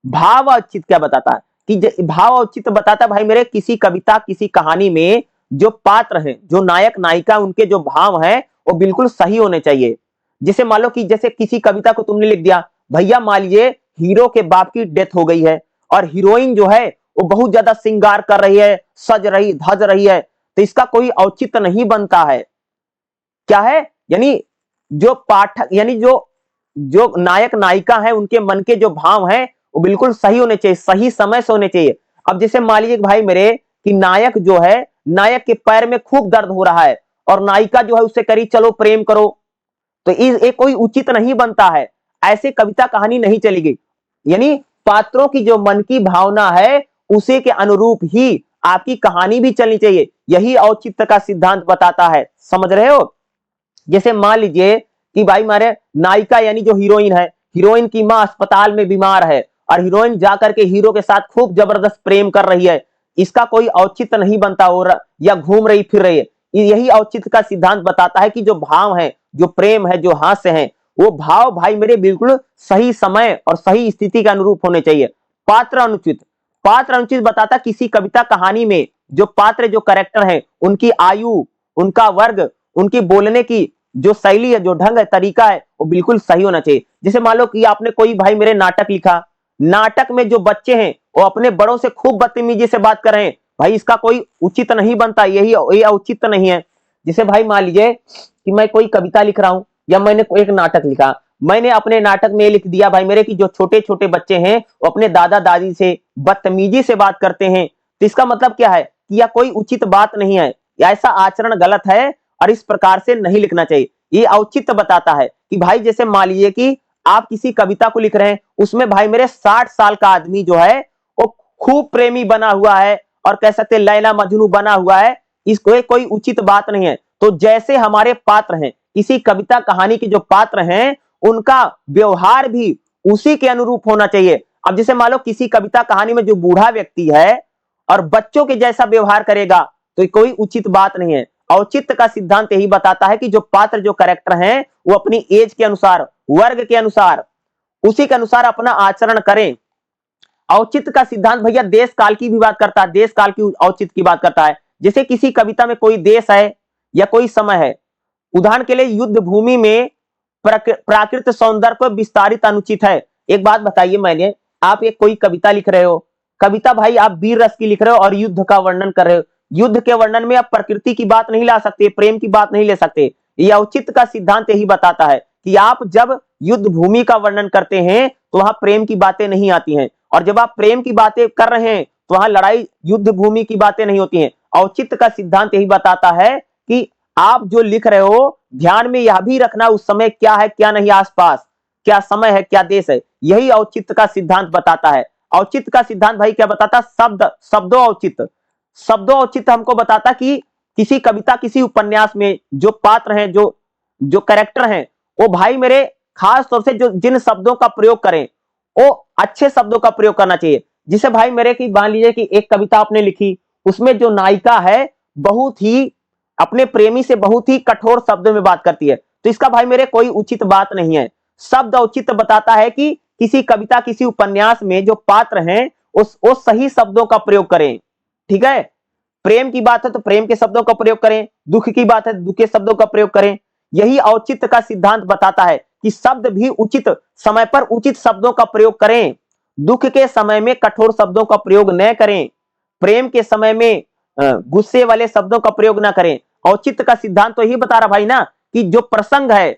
भाव औचित्य क्या बताता है कि भाव औचित्य बताता है भाई मेरे, किसी कविता किसी कहानी में जो पात्र हैं, जो नायक नायिका, उनके जो भाव हैं वो बिल्कुल सही होने चाहिए। जैसे मान लो कि जैसे किसी कविता को तुमने लिख दिया, भैया मान लीजिए हीरो के बाप की डेथ हो गई है और हीरोइन जो है वो बहुत ज्यादा श्रृंगार कर रही है, सज रही धज रही है, तो इसका कोई औचित्य नहीं बनता है। क्या है? यानी जो पाठक यानी जो जो नायक नायिका है उनके मन के जो भाव हैं वो बिल्कुल सही होने चाहिए, सही समय से होने चाहिए। अब जैसे मान लीजिए भाई मेरे कि नायक जो है, नायक के पैर में खूब दर्द हो रहा है और नायिका जो है उससे करी चलो प्रेम करो, तो ये कोई उचित नहीं बनता है। ऐसे कविता कहानी नहीं चलेगी। यानी पात्रों की जो मन की भावना है उसी के अनुरूप ही आपकी कहानी भी चलनी चाहिए। यही औचित्य का सिद्धांत बताता है, समझ रहे हो। जैसे मान लीजिए कि भाई मारे नायिका यानी जो हीरोइन है, हीरोइन की मां अस्पताल में बीमार है और हीरोइन जाकर के हीरो के साथ खूब जबरदस्त प्रेम कर रही है, इसका कोई औचित्य नहीं बनता, और या घूम रही फिर रही है। यही औचित्य का सिद्धांत बताता है कि जो भाव है, जो प्रेम है, जो हास्य है, वो भाव भाई मेरे बिल्कुल सही समय और सही स्थिति के अनुरूप होने चाहिए। पात्र अनुचित, पात्र अनुचित बताता किसी कविता कहानी में जो पात्र, जो कैरेक्टर है, उनकी आयु, उनका वर्ग, उनकी बोलने की जो शैली है, जो ढंग है, तरीका है, वो बिल्कुल सही होना चाहिए। जैसे मान लो कि आपने कोई भाई मेरे नाटक लिखा, नाटक में जो बच्चे हैं वो अपने बड़ों से खूब बदतमीजी से बात कर रहे हैं, भाई इसका कोई उचित नहीं बनता, यही ये औचित्य नहीं है। जैसे भाई मान लीजिए कि मैं कोई कविता लिख रहा हूं या मैंने एक नाटक लिखा, मैंने अपने नाटक में लिख दिया भाई मेरे कि जो छोटे छोटे बच्चे हैं वो अपने दादा दादी से बदतमीजी से बात करते हैं, तो इसका मतलब क्या है कि यह कोई उचित बात नहीं है, ऐसा आचरण गलत है और इस प्रकार से नहीं लिखना चाहिए। ये औचित्य बताता है कि भाई जैसे मान लीजिए कि आप किसी कविता को लिख रहे हैं, उसमें भाई मेरे 60 साल का आदमी जो है वो खूब प्रेमी बना हुआ है और कह सकते लैला मजनू बना हुआ है, इसको कोई उचित बात नहीं है। तो जैसे हमारे पात्र हैं, किसी कविता कहानी के जो पात्र हैं उनका व्यवहार भी उसी के अनुरूप होना चाहिए। अब जैसे मान लो किसी कविता कहानी में जो बूढ़ा व्यक्ति है और बच्चों के जैसा व्यवहार करेगा तो कोई उचित बात नहीं है। औचित्य का सिद्धांत यही बताता है कि जो पात्र, जो कैरेक्टर हैं, वो अपनी एज के अनुसार, वर्ग के अनुसार, उसी के अनुसार अपना आचरण करें। औचित्य का सिद्धांत भैया देश काल की भी बात करता है, देश काल की औचित्य की बात करता है। जैसे किसी कविता में कोई देश है या कोई समय है, उदाहरण के लिए युद्ध भूमि में प्राकृत सौंदर्य को विस्तारित अनुचित है। एक बात बताइए, मैंने आप एक कोई कविता लिख रहे हो, कविता भाई आप वीर रस की लिख रहे हो और युद्ध का वर्णन कर रहे हो, युद्ध के वर्णन में आप प्रकृति की बात नहीं ला सकते, प्रेम की बात नहीं ले सकते। यह औचित्य का सिद्धांत यही बताता है कि आप जब युद्ध भूमि का वर्णन करते हैं तो वहां प्रेम की बातें नहीं आती हैं, और जब आप प्रेम की बातें कर रहे हैं तो वहां लड़ाई, युद्ध भूमि की बातें नहीं होती हैं। औचित्य का सिद्धांत यही बताता है कि आप जो लिख रहे हो ध्यान में यह भी रखना उस समय क्या है क्या नहीं, आसपास क्या समय है, क्या देश है। यही औचित्य का सिद्धांत बताता है। औचित्य का सिद्धांत भाई क्या बताता? शब्दों औचित्य, शब्दों औचित्य हमको बताता कि किसी कविता किसी उपन्यास में जो पात्र हैं, जो जो कैरेक्टर हैं, वो भाई मेरे खास तौर से जो जिन शब्दों का प्रयोग करें वो अच्छे शब्दों का प्रयोग करना चाहिए। जिसे भाई मेरे की मान लीजिए कि एक कविता आपने लिखी, उसमें जो नायिका है बहुत ही अपने प्रेमी से बहुत ही कठोर शब्दों में बात करती है, तो इसका भाई मेरे कोई उचित बात नहीं है। शब्द औचित्य बताता है कि किसी कविता किसी उपन्यास में जो पात्र हैं वो सही शब्दों का प्रयोग करें। ठीक है, प्रेम की बात है तो प्रेम के शब्दों का प्रयोग करें, दुख की बात है तो दुख के शब्दों का प्रयोग करें। यही औचित्य का सिद्धांत बताता है कि शब्द भी उचित समय पर उचित शब्दों का प्रयोग करें। दुख के समय में कठोर शब्दों का प्रयोग न करें, प्रेम के समय में गुस्से वाले शब्दों का प्रयोग ना करें। औचित्य का सिद्धांत तो यही बता रहा भाई ना कि जो प्रसंग है,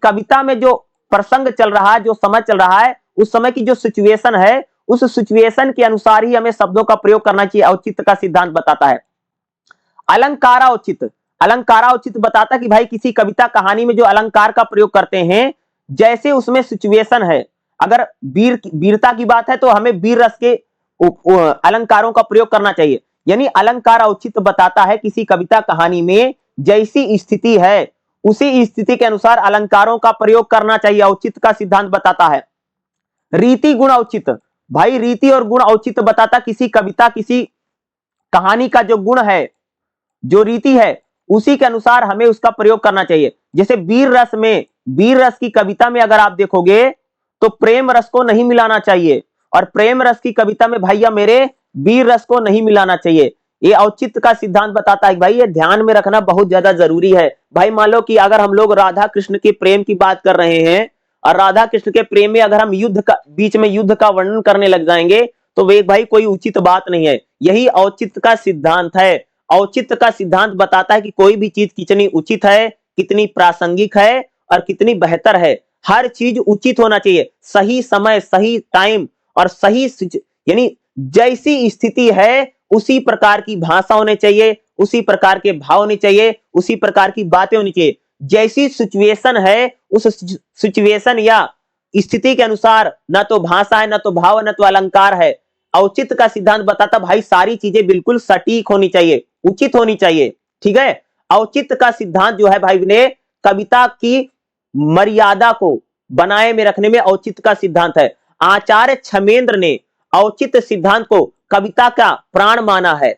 कविता में जो प्रसंग चल रहा है, जो समय चल रहा है, उस समय की जो सिचुएशन है, उस सिचुएशन के अनुसार ही हमें शब्दों का प्रयोग करना चाहिए। औचित्य का सिद्धांत बताता है। अलंकारा औचित्य, अलंकारा औचित्य बताता है कि भाई किसी कविता कहानी में जो अलंकार का प्रयोग करते हैं, जैसे उसमें सिचुएशन है, अगर वीरता की बात है तो हमें वीर रस के अलंकारों का प्रयोग करना चाहिए। यानी अलंकार औचित्य बताता है किसी कविता कहानी में जैसी स्थिति है उसी स्थिति के अनुसार अलंकारों का प्रयोग करना चाहिए। औचित्य का सिद्धांत बताता है। रीति गुण औचित्य, भाई रीति और गुण औचित्य बताता किसी कविता किसी कहानी का जो गुण है, जो रीति है, उसी के अनुसार हमें उसका प्रयोग करना चाहिए। जैसे वीर रस में, वीर रस की कविता में अगर आप देखोगे तो प्रेम रस को नहीं मिलाना चाहिए, और प्रेम रस की कविता में भैया मेरे वीर रस को नहीं मिलाना चाहिए। ये औचित्य का सिद्धांत बताता है। भाई ये ध्यान में रखना बहुत ज्यादा जरूरी है। भाई मान लो कि अगर हम लोग राधा कृष्ण के प्रेम की बात कर रहे हैं और राधा कृष्ण के प्रेम में अगर हम युद्ध का बीच में युद्ध का वर्णन करने लग जाएंगे तो वे भाई कोई उचित बात नहीं है। यही औचित्य का सिद्धांत है। औचित्य का सिद्धांत बताता है कि कोई भी चीज कितनी उचित है, कितनी प्रासंगिक है और कितनी बेहतर है। हर चीज उचित होना चाहिए, सही समय, सही टाइम और सही यानी जैसी स्थिति है उसी प्रकार की भाषा होनी चाहिए, उसी प्रकार के भाव होने चाहिए, उसी प्रकार की बातें होनी चाहिए। जैसी सिचुएशन है उस सिचुएशन या स्थिति के अनुसार न तो भाषा है, न तो भाव, न तो अलंकार है। औचित्य का सिद्धांत बताता भाई सारी चीजें बिल्कुल सटीक होनी चाहिए, उचित होनी चाहिए। ठीक है, औचित्य का सिद्धांत जो है भाई ने कविता की मर्यादा को बनाए में रखने में औचित्य का सिद्धांत है। आचार्य क्षमेंद्र ने औचित्य सिद्धांत को कविता का प्राण माना है।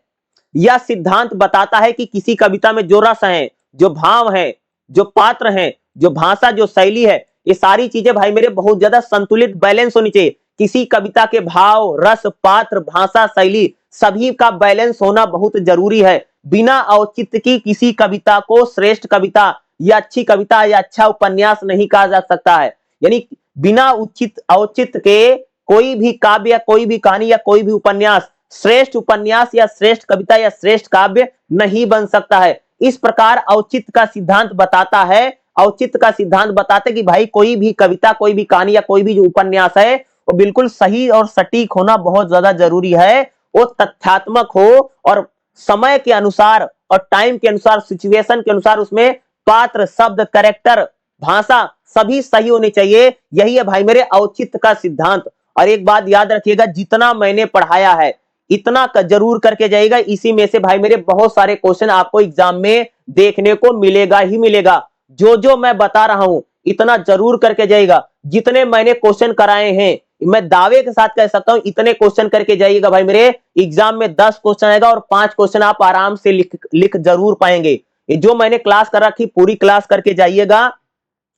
यह सिद्धांत बताता है कि किसी कविता में जो रस है, जो भाव है, जो पात्र हैं, जो भाषा, जो शैली है, ये सारी चीजें भाई मेरे बहुत ज्यादा संतुलित, बैलेंस होनी चाहिए। किसी कविता के भाव, रस, पात्र, भाषा, शैली सभी का बैलेंस होना बहुत जरूरी है। बिना औचित्य की किसी कविता को श्रेष्ठ कविता या अच्छी कविता या अच्छा उपन्यास नहीं कहा जा सकता है। यानी बिना उचित औचित्य के कोई भी काव्य या कोई भी कहानी या कोई भी उपन्यास श्रेष्ठ उपन्यास या श्रेष्ठ कविता या श्रेष्ठ काव्य नहीं बन सकता है। इस प्रकार औचित्य का सिद्धांत बताता है। औचित्य का सिद्धांत बताते कि भाई कोई भी कविता, कोई भी कहानी या कोई भी जो उपन्यास है वो बिल्कुल सही और सटीक होना बहुत ज्यादा जरूरी है। वो तथ्यात्मक हो और समय के अनुसार और टाइम के अनुसार, सिचुएशन के अनुसार उसमें पात्र, शब्द, कैरेक्टर, भाषा सभी सही होनी चाहिए। यही है भाई मेरे औचित्य का सिद्धांत। और एक बात याद रखिएगा, जितना मैंने पढ़ाया है इतना जरूर करके जाइएगा। इसी में से भाई मेरे बहुत सारे क्वेश्चन आपको एग्जाम में देखने को मिलेगा ही मिलेगा। जो जो मैं बता रहा हूं इतना जरूर करके जाइएगा। जितने मैंने क्वेश्चन कराए हैं मैं दावे के साथ कह सकता हूं इतने क्वेश्चन करके जाइएगा भाई मेरे। एग्जाम में 10 क्वेश्चन आएगा और 5 क्वेश्चन आप आराम से लिख जरूर पाएंगे। जो मैंने क्लास कर रखी पूरी क्लास करके जाइएगा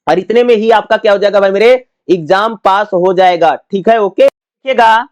और इतने में ही आपका क्या हो जाएगा भाई मेरे, एग्जाम पास हो जाएगा। ठीक है, ओके। देखिएगा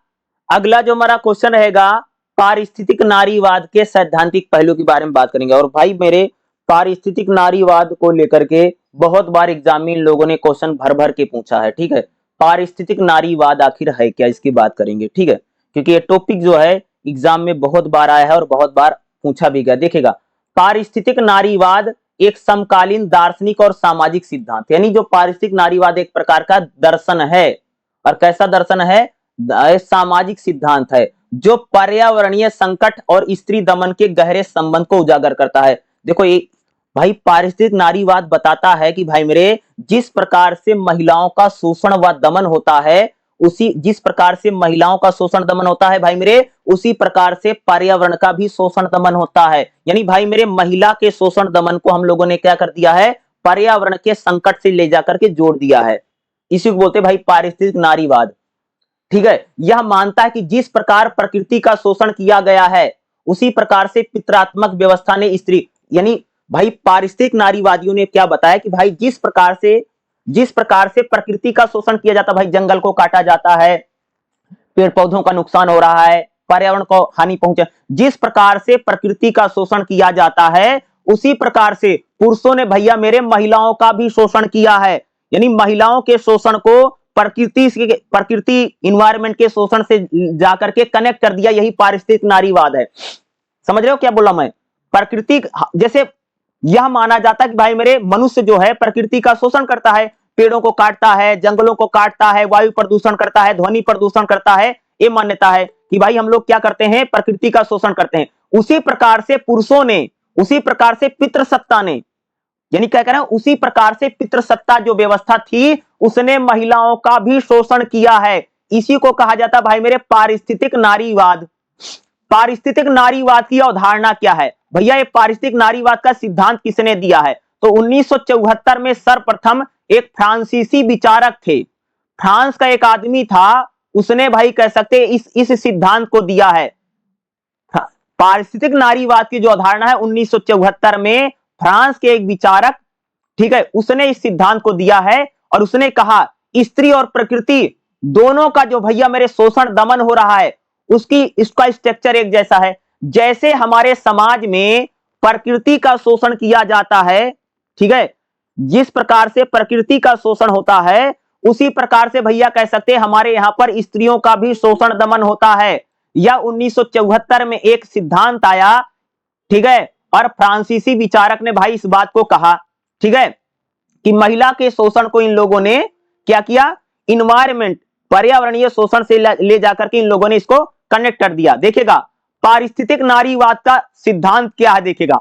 अगला जो हमारा क्वेश्चन रहेगा, पारिस्थितिक नारीवाद के सैद्धांतिक पहलू के बारे में बात करेंगे। और भाई मेरे पारिस्थितिक नारीवाद को लेकर के बहुत बार एग्जाम में इन लोगों ने क्वेश्चन भर भर के पूछा है। ठीक है, पारिस्थितिक नारीवाद आखिर है क्या, इसकी बात करेंगे। ठीक है, क्योंकि ये टॉपिक जो है एग्जाम में बहुत बार आया है और बहुत बार पूछा भी गया। देखिएगा, पारिस्थितिक नारीवाद एक समकालीन दार्शनिक और सामाजिक सिद्धांत, यानी जो पारिस्थितिक नारीवाद एक प्रकार का दर्शन है। और कैसा दर्शन है? सामाजिक सिद्धांत है जो पर्यावरणीय संकट और स्त्री दमन के गहरे संबंध को उजागर करता है। देखो ये भाई पारिस्थितिक नारीवाद बताता है कि भाई मेरे जिस प्रकार से महिलाओं का शोषण व दमन होता है उसी जिस प्रकार से महिलाओं का शोषण दमन होता है भाई मेरे, उसी प्रकार से पर्यावरण का भी शोषण दमन होता है। यानी भाई मेरे महिला के शोषण दमन को हम लोगों ने क्या कर दिया है, पर्यावरण के संकट से ले जाकर के जोड़ दिया है। इसी को बोलते हैं भाई पारिस्थितिक नारीवाद। ठीक है, यह मानता है कि जिस प्रकार प्रकृति का शोषण किया गया है उसी प्रकार से पितृत्मक व्यवस्था ने स्त्री, यानी भाई पारिस्थितिक नारीवादियों ने क्या बताया कि भाई जिस प्रकार से प्रकृति का शोषण किया जाता है, भाई जंगल को काटा जाता है, पेड़ पौधों का नुकसान हो रहा है, पर्यावरण को हानि पहुंचे, जिस प्रकार से प्रकृति का शोषण किया जाता है उसी प्रकार से पुरुषों ने भैया मेरे महिलाओं का भी शोषण किया है। यानी महिलाओं के शोषण को प्रकृति इन्वायरमेंट के शोषण से जाकर के कनेक्ट कर दिया, यही पारिस्थितिक नारीवाद है। समझ रहे हो क्या बोला मैं? प्रकृति जैसे यह माना जाता है कि भाई मेरे मनुष्य जो है प्रकृति का शोषण करता है, पेड़ों को काटता है, जंगलों को काटता है, वायु प्रदूषण करता है, ध्वनि प्रदूषण करता है। ये मान्यता है कि भाई हम लोग क्या करते हैं, प्रकृति का शोषण करते हैं। उसी प्रकार से पुरुषों ने, उसी प्रकार से पितृसत्ता ने, यानी क्या कह रहे हैं, उसी प्रकार से पितृसत्ता जो व्यवस्था थी उसने महिलाओं का भी शोषण किया है। इसी को कहा जाता है भाई मेरे पारिस्थितिक नारीवाद। पारिस्थितिक नारीवाद की अवधारणा क्या है भैया? ये पारिस्थितिक नारीवाद का सिद्धांत किसने दिया है? तो 1974 में सर्वप्रथम एक फ्रांसीसी विचारक थे, फ्रांस का एक आदमी था, उसने भाई कह सकते इस सिद्धांत को दिया है। पारिस्थितिक नारीवाद की जो अवधारणा है 1974 में फ्रांस के एक विचारक, ठीक है, उसने इस सिद्धांत को दिया है और उसने कहा स्त्री और प्रकृति दोनों का जो भैया मेरे शोषण दमन हो रहा है इसका स्ट्रक्चर एक जैसा है। जैसे हमारे समाज में प्रकृति का शोषण किया जाता है, ठीक है, जिस प्रकार से प्रकृति का शोषण होता है उसी प्रकार से भैया कह सकते हैं हमारे यहां पर स्त्रियों का भी शोषण दमन होता है। यह 1974 में एक सिद्धांत आया, ठीक है, और फ्रांसीसी विचारक ने भाई इस बात को कहा, ठीक है, कि महिला के शोषण को इन लोगों ने क्या किया, इन्वायरमेंट पर्यावरणीय शोषण से ले जाकर के इन लोगों ने इसको कनेक्ट कर दिया। देखेगा पारिस्थितिक नारीवाद का सिद्धांत क्या है, देखेगा,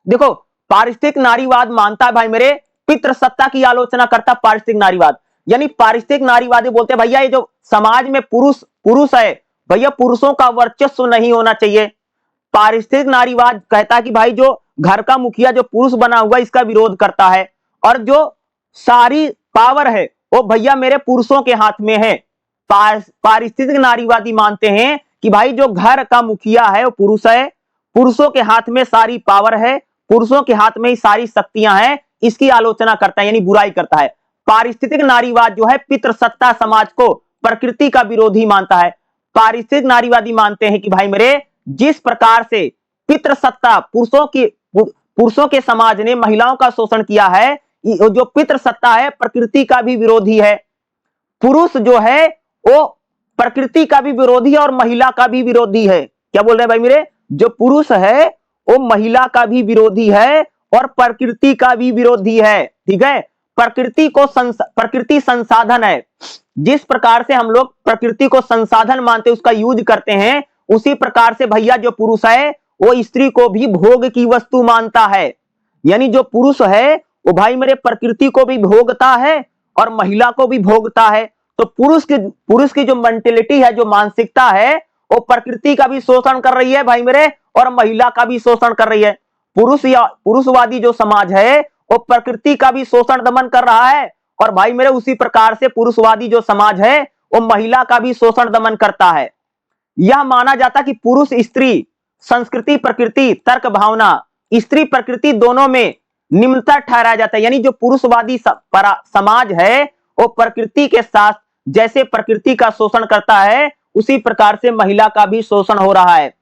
देखो पारिस्थितिक नारीवाद मानता है भाई मेरे पितृसत्ता की आलोचना करता पारिस्थितिक नारीवाद। यानी पारिस्थितिक नारीवादी बोलते भैया ये जो समाज में पुरुष है भैया पुरुषों का वर्चस्व नहीं होना चाहिए। पारिस्थितिक नारीवाद कहता है कि भाई जो घर का मुखिया जो पुरुष बना हुआ इसका विरोध करता है और जो सारी पावर है वो भैया मेरे पुरुषों के हाथ में है। पारिस्थितिक नारीवादी मानते हैं कि भाई जो घर का मुखिया है वो पुरुष है, पुरुषों के हाथ में सारी पावर है, पुरुषों के हाथ में ही सारी शक्तियां हैं, इसकी आलोचना करता है यानी बुराई करता है। पारिस्थितिक नारीवाद जो है पितृसत्ता समाज को प्रकृति का विरोधी मानता है। पारिस्थितिक नारीवादी मानते हैं कि भाई मेरे जिस प्रकार से पितृसत्ता पुरुषों के समाज ने महिलाओं का शोषण किया है, जो पितृसत्ता है प्रकृति का भी विरोधी है। पुरुष जो है वो प्रकृति का भी विरोधी है और महिला का भी विरोधी है। क्या बोल रहे हैं भाई मेरे? जो पुरुष है वो महिला का भी विरोधी है और प्रकृति का भी विरोधी है। ठीक है, प्रकृति संसाधन है। जिस प्रकार से हम लोग प्रकृति को संसाधन मानते उसका यूज करते हैं, उसी प्रकार से भैया जो पुरुष है वो स्त्री को भी भोग की वस्तु मानता है। यानी जो पुरुष है वो भाई मेरे प्रकृति को भी भोगता है और महिला को भी भोगता है। तो पुरुष की जो मेंटेलिटी है, जो मानसिकता है, वो प्रकृति का भी शोषण कर रही है भाई मेरे और महिला का भी शोषण कर रही है। पुरुषवादी जो समाज है वो प्रकृति का भी शोषण दमन कर रहा है और भाई मेरे उसी प्रकार से पुरुषवादी जो समाज है वो महिला का भी शोषण दमन करता है। यह माना जाता कि पुरुष स्त्री, संस्कृति प्रकृति, तर्क भावना, स्त्री प्रकृति दोनों में निम्नतर ठहराया जाता है। यानी जो पुरुषवादी समाज है वो प्रकृति के साथ जैसे प्रकृति का शोषण करता है उसी प्रकार से महिला का भी शोषण हो रहा है।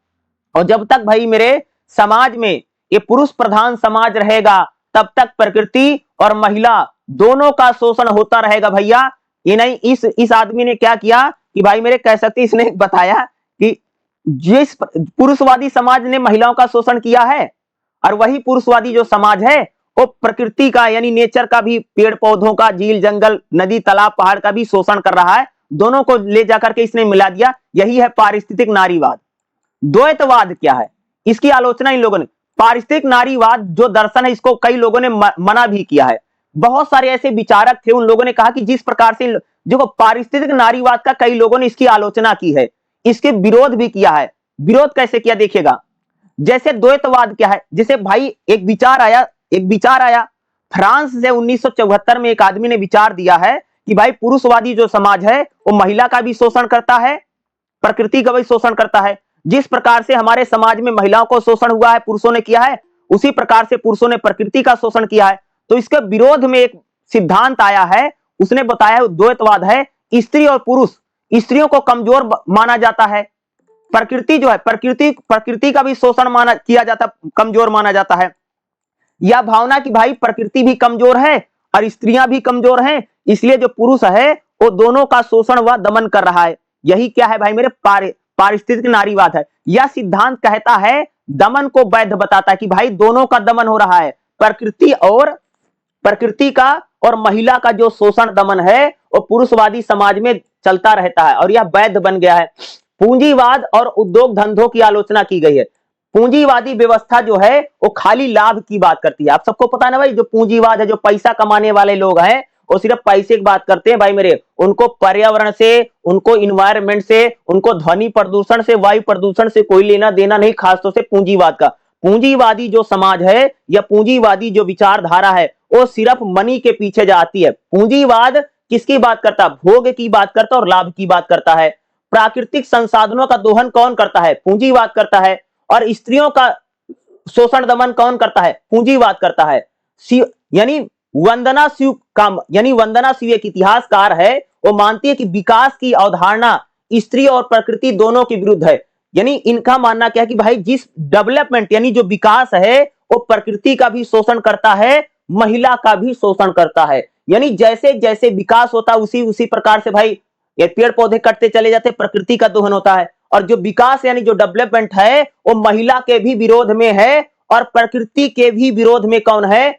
और जब तक भाई मेरे समाज में ये पुरुष प्रधान समाज रहेगा तब तक प्रकृति और महिला दोनों का शोषण होता रहेगा भैया। ये नहीं, इस आदमी ने क्या किया कि भाई मेरे कह सकते, इसने बताया कि जिस पुरुषवादी समाज ने महिलाओं का शोषण किया है और वही पुरुषवादी जो समाज है वो प्रकृति का यानी नेचर का भी, पेड़ पौधों का, झील जंगल नदी तालाब पहाड़ का भी शोषण कर रहा है। दोनों को ले जाकर के इसने मिला दिया। यही है पारिस्थितिक नारीवाद। द्वैतवाद क्या है, इसकी आलोचना इन लोगों ने, पारिस्थितिक नारीवाद जो दर्शन है इसको कई लोगों ने मना भी किया है। बहुत सारे ऐसे विचारक थे, उन लोगों ने कहा कि जिस प्रकार से देखो पारिस्थितिक नारीवाद का कई लोगों ने इसकी आलोचना की है, इसके विरोध भी किया है। विरोध कैसे किया देखिएगा, जैसे द्वैतवाद क्या है, जैसे भाई एक विचार आया फ्रांस से 1974 में एक आदमी ने विचार दिया है कि भाई पुरुषवादी जो समाज है वो महिला का भी शोषण करता है, प्रकृति का भी शोषण करता है। जिस प्रकार से हमारे समाज में महिलाओं को शोषण हुआ है, पुरुषों ने किया है, उसी प्रकार से पुरुषों ने प्रकृति का शोषण किया है। तो इसके विरोध में एक सिद्धांत आया है, उसने बताया द्वैतवाद है, स्त्री और पुरुष, स्त्रियों को कमजोर माना जाता है, प्रकृति जो है प्रकृति का भी शोषण माना किया जाता, कमजोर माना जाता है। यह भावना कि भाई प्रकृति भी कमजोर है और स्त्रियां भी कमजोर हैं, इसलिए जो पुरुष है वो दोनों का शोषण व दमन कर रहा है। यही क्या है भाई मेरे पारिस्थितिक नारीवाद है। यह सिद्धांत कहता है, दमन को वैध बताता है कि भाई दोनों का दमन हो रहा है, प्रकृति का और महिला का जो शोषण दमन है वो पुरुषवादी समाज में चलता रहता है और यह वैध बन गया है। पूंजीवाद और उद्योग धंधों की आलोचना की गई है। पूंजीवादी व्यवस्था जो है वो खाली लाभ की बात करती है। आप सबको पता है ना भाई, जो पूंजीवाद है, जो पैसा कमाने वाले लोग हैं वो सिर्फ पैसे की बात करते हैं भाई मेरे, उनको पर्यावरण से, उनको इन्वायरमेंट से, उनको ध्वनि प्रदूषण से, वायु प्रदूषण से कोई लेना देना नहीं, खासतौर से पूंजीवाद का। पूंजीवादी जो समाज है या पूंजीवादी जो विचारधारा है वो सिर्फ मनी के पीछे जाती है। पूंजीवाद किसकी बात करता है? भोग की बात करता है और लाभ की बात करता है। प्राकृतिक संसाधनों का दोहन कौन करता है? पूंजीवाद करता है। और स्त्रियों का शोषण दमन कौन करता है? पूंजीवाद करता है। यानी वंदना शिव एक इतिहासकार है, वो मानती है कि विकास की अवधारणा स्त्री और प्रकृति दोनों के विरुद्ध है। यानी इनका मानना क्या है कि भाई जिस डेवलपमेंट यानी जो विकास है वो प्रकृति का भी शोषण करता है, महिला का भी शोषण करता है। यानी जैसे जैसे विकास होता है उसी प्रकार से भाई ये पेड़ पौधे कटते चले जाते, प्रकृति का दोहन होता है। और जो विकास यानी जो डेवलपमेंट है वो महिला के भी विरोध में है और प्रकृति के भी विरोध में कौन है?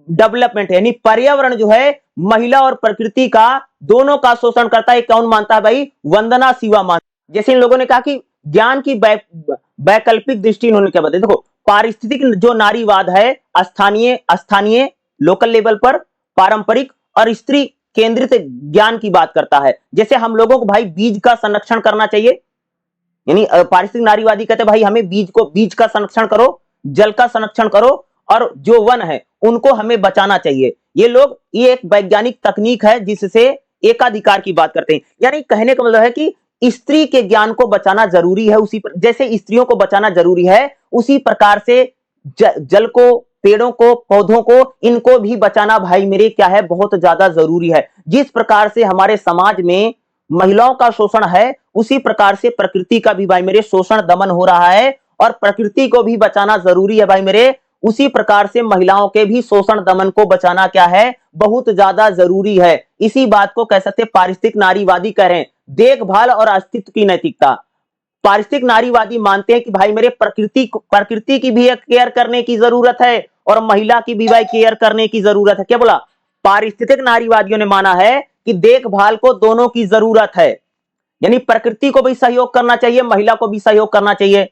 डेवलपमेंट। यानी पर्यावरण जो है महिला और प्रकृति का दोनों का शोषण करता है। कौन मानता है भाई? वंदना शिवा मानता। जैसे इन लोगों ने कहा कि ज्ञान की वैकल्पिक दृष्टि इन्होंने क्या बताया, देखो पारिस्थितिक जो नारीवाद है स्थानीय लोकल लेवल पर, पारंपरिक और स्त्री केंद्रित ज्ञान की बात करता है। जैसे हम लोगों को भाई बीज का संरक्षण करना चाहिए, यानी पारिस्थितिक नारीवादी कहते हैं भाई हमें बीज का संरक्षण करो, जल का संरक्षण करो और जो वन है उनको हमें बचाना चाहिए। ये एक वैज्ञानिक तकनीक है जिससे एकाधिकार की बात करते हैं। यानी कहने का मतलब है कि स्त्री के ज्ञान को बचाना जरूरी है, जैसे स्त्रियों को बचाना जरूरी है उसी प्रकार से जल को, पेड़ों को, पौधों को, इनको भी बचाना भाई मेरे क्या है? बहुत ज्यादा जरूरी है। जिस प्रकार से हमारे समाज में महिलाओं का शोषण है उसी प्रकार से प्रकृति का भी भाई मेरे शोषण दमन हो रहा है और प्रकृति को भी बचाना जरूरी है भाई मेरे। उसी प्रकार से महिलाओं के भी शोषण दमन को बचाना क्या है? बहुत ज्यादा जरूरी है। इसी बात को कह सकते पारिस्थितिक नारीवादी कह रहे हैं। देखभाल और अस्तित्व की नैतिकता। पारिस्थितिक नारीवादी मानते हैं कि भाई मेरे प्रकृति की भी केयर करने की जरूरत है और महिला की भी भाई केयर करने की जरूरत है। क्या बोला? पारिस्थितिक नारीवादियों ने माना है कि देखभाल को दोनों की जरूरत है, यानी प्रकृति को भी सहयोग करना चाहिए, महिला को भी सहयोग करना चाहिए।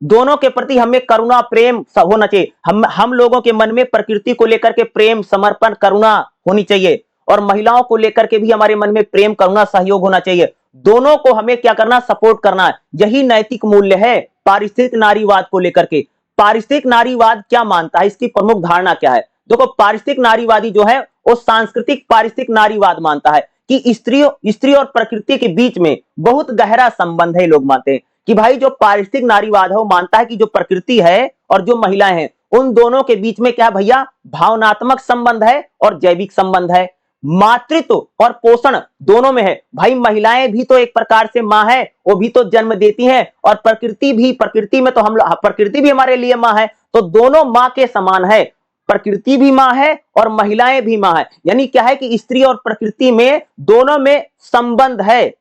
दोनों के प्रति हमें करुणा प्रेम होना चाहिए। हम लोगों के मन में प्रकृति को लेकर के प्रेम, समर्पण, करुणा होनी चाहिए और महिलाओं को लेकर के भी हमारे मन में प्रेम, करुणा, सहयोग होना चाहिए। दोनों को हमें क्या करना? सपोर्ट करना है। यही नैतिक मूल्य है पारिस्थितिक नारीवाद को लेकर के। पारिस्थितिक नारीवाद क्या मानता है? इसकी प्रमुख धारणा क्या है? देखो पारिस्थितिक नारीवादी जो है वो सांस्कृतिक पारिस्थितिक नारीवाद मानता है कि स्त्री और प्रकृति के बीच में बहुत गहरा संबंध है। लोग मानते हैं कि भाई जो पारिस्थितिक नारीवाद है वो मानता है कि जो प्रकृति है और जो महिलाएं हैं उन दोनों के बीच में क्या भैया? भावनात्मक संबंध है और जैविक संबंध है। मातृत्व और पोषण दोनों में है। भाई महिलाएं भी तो एक प्रकार से मां है, वो भी तो जन्म देती हैं और प्रकृति में तो प्रकृति भी हमारे लिए मां है, तो दोनों मां के समान है। प्रकृति भी मां है और महिलाएं भी मां है। यानी क्या है कि स्त्री और प्रकृति में दोनों में संबंध है।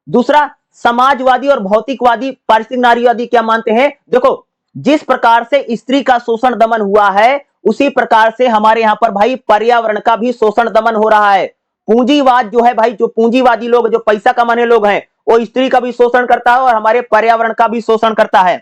दूसरा, समाजवादी और भौतिकवादी पारिस्थितिक नारीवादी क्या मानते हैं? देखो जिस प्रकार से स्त्री का शोषण दमन हुआ है उसी प्रकार से हमारे यहां पर भाई पर्यावरण का भी शोषण दमन हो रहा है। पूंजीवाद जो है भाई, जो पूंजीवादी लोग, जो पैसा कमाने लोग हैं, वो स्त्री का भी शोषण करता है और हमारे पर्यावरण का भी शोषण करता है।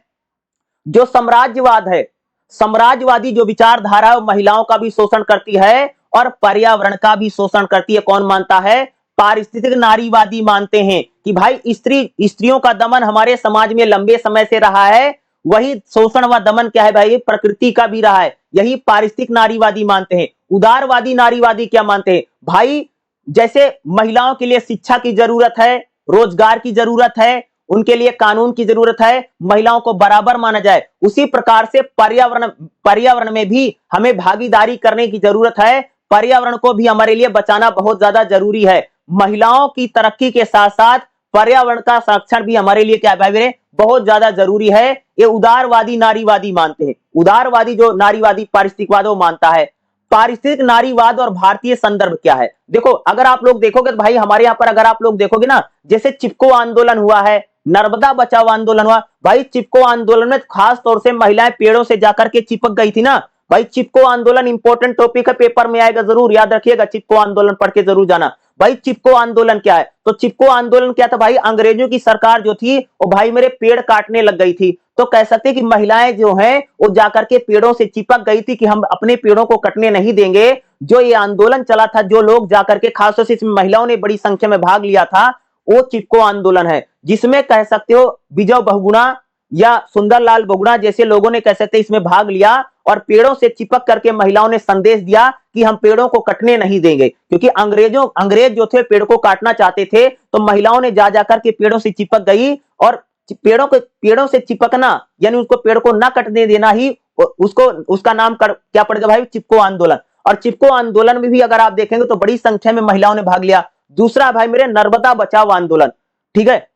जो साम्राज्यवाद है, साम्राज्यवादी जो विचारधारा है, महिलाओं का भी शोषण करती है और पर्यावरण का भी शोषण करती है। कौन मानता है? पारिस्थितिक नारीवादी मानते हैं कि भाई स्त्रियों का दमन हमारे समाज में लंबे समय से रहा है, वही शोषण व दमन क्या है भाई, प्रकृति का भी रहा है, यही पारिस्थितिक नारीवादी मानते हैं। उदारवादी नारीवादी क्या मानते हैं भाई, जैसे महिलाओं के लिए शिक्षा की जरूरत है, रोजगार की जरूरत है, उनके लिए कानून की जरूरत है, महिलाओं को बराबर माना जाए, उसी प्रकार से पर्यावरण में भी हमें भागीदारी करने की जरूरत है। पर्यावरण को भी हमारे लिए बचाना बहुत ज्यादा जरूरी है। महिलाओं की तरक्की के साथ साथ पर्यावरण का संरक्षण भी हमारे लिए क्या है, बहुत ज्यादा जरूरी है। ये उदारवादी नारीवादी मानते हैं। उदारवादी जो नारीवादी पारिस्थितिकवाद वो मानता है। पारिस्थितिक नारीवाद और भारतीय संदर्भ क्या है, देखो अगर आप लोग देखोगे तो भाई हमारे यहाँ पर अगर आप लोग देखोगे ना, जैसे चिपको आंदोलन हुआ है, नर्मदा बचाओ आंदोलन हुआ, भाई चिपको आंदोलन में खास तौर से महिलाएं पेड़ों से जाकर के चिपक गई थी ना। भाई चिपको आंदोलन इंपॉर्टेंट टॉपिक है, पेपर में आएगा, जरूर याद रखिएगा, चिपको आंदोलन पढ़ के जरूर जाना। भाई चिपको आंदोलन क्या है, तो चिपको आंदोलन क्या था भाई, अंग्रेजों की सरकार जो थी वो भाई मेरे पेड़ काटने लग गई थी, तो कह सकते कि महिलाएं जो हैं वो जाकर के पेड़ों से चिपक गई थी कि हम अपने पेड़ों को कटने नहीं देंगे। जो ये आंदोलन चला था, जो लोग जाकर के खासतौर से इसमें महिलाओं ने बड़ी संख्या में भाग लिया था, वो चिपको आंदोलन है, जिसमें कह सकते हो विजय बहुगुणा या सुंदरलाल बहुगुणा जैसे लोगों ने कह सकते इसमें भाग लिया और पेड़ों से चिपक करके महिलाओं ने संदेश दिया कि हम पेड़ों को कटने नहीं देंगे, क्योंकि अंग्रेज जो थे पेड़ को काटना चाहते थे, तो महिलाओं ने जा जाकर के पेड़ों से चिपक गई और पेड़ों से चिपकना यानी उसको पेड़ को ना कटने देना ही उसका नाम क्या पड़ेगा भाई, चिपको आंदोलन। और चिपको आंदोलन में भी अगर आप देखेंगे तो बड़ी संख्या में महिलाओं ने भाग लिया। दूसरा भाई मेरे नर्मदा बचाओ आंदोलन, ठीक है,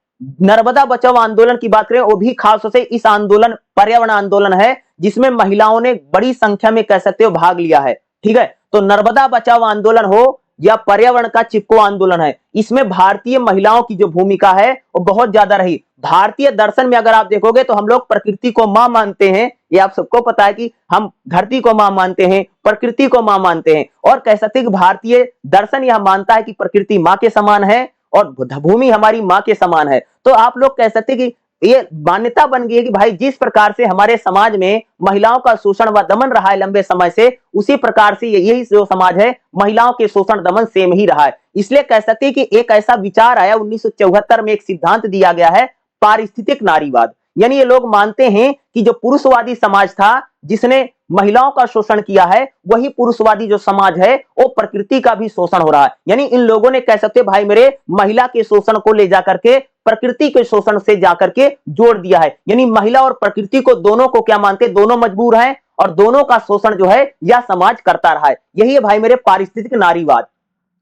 नर्मदा बचाओ आंदोलन की बात करें, वो भी खास तौर से इस आंदोलन पर्यावरण आंदोलन है जिसमें महिलाओं ने बड़ी संख्या में कह सकते हो भाग लिया है, ठीक है। तो नर्मदा बचाओ आंदोलन हो या पर्यावरण का चिपको आंदोलन है, इसमें भारतीय महिलाओं की जो भूमिका है वो बहुत ज्यादा रही। भारतीय दर्शन में अगर आप देखोगे तो हम लोग प्रकृति को मां मानते हैं, ये आप सबको पता है कि हम धरती को मां मानते हैं, प्रकृति को मां मानते हैं, और कह सकते हैं कि भारतीय दर्शन यह मानता है कि प्रकृति मां के समान है और भूमि हमारी मां के समान है। तो आप लोग कह सकते हैं कि ये मान्यता बन गई है कि भाई जिस प्रकार से हमारे समाज में महिलाओं का शोषण व दमन रहा है लंबे समय से, उसी प्रकार से यही जो समाज है महिलाओं के शोषण दमन सेम ही रहा है। इसलिए कह सकते हैं कि एक ऐसा विचार आया 1974 में, एक सिद्धांत दिया गया है पारिस्थितिक नारीवाद। यानी ये लोग मानते हैं कि जो पुरुषवादी समाज था जिसने महिलाओं का शोषण किया है, वही पुरुषवादी जो समाज है वो प्रकृति का भी शोषण हो रहा है। यानी इन लोगों ने कह सकते भाई मेरे महिला के शोषण को ले जाकर के प्रकृति के शोषण से जाकर के जोड़ दिया है। यानी महिला और प्रकृति को दोनों को क्या मानते, दोनों मजबूर हैं और दोनों का शोषण जो है यह समाज करता रहा है। यही है भाई मेरे पारिस्थितिक नारीवाद।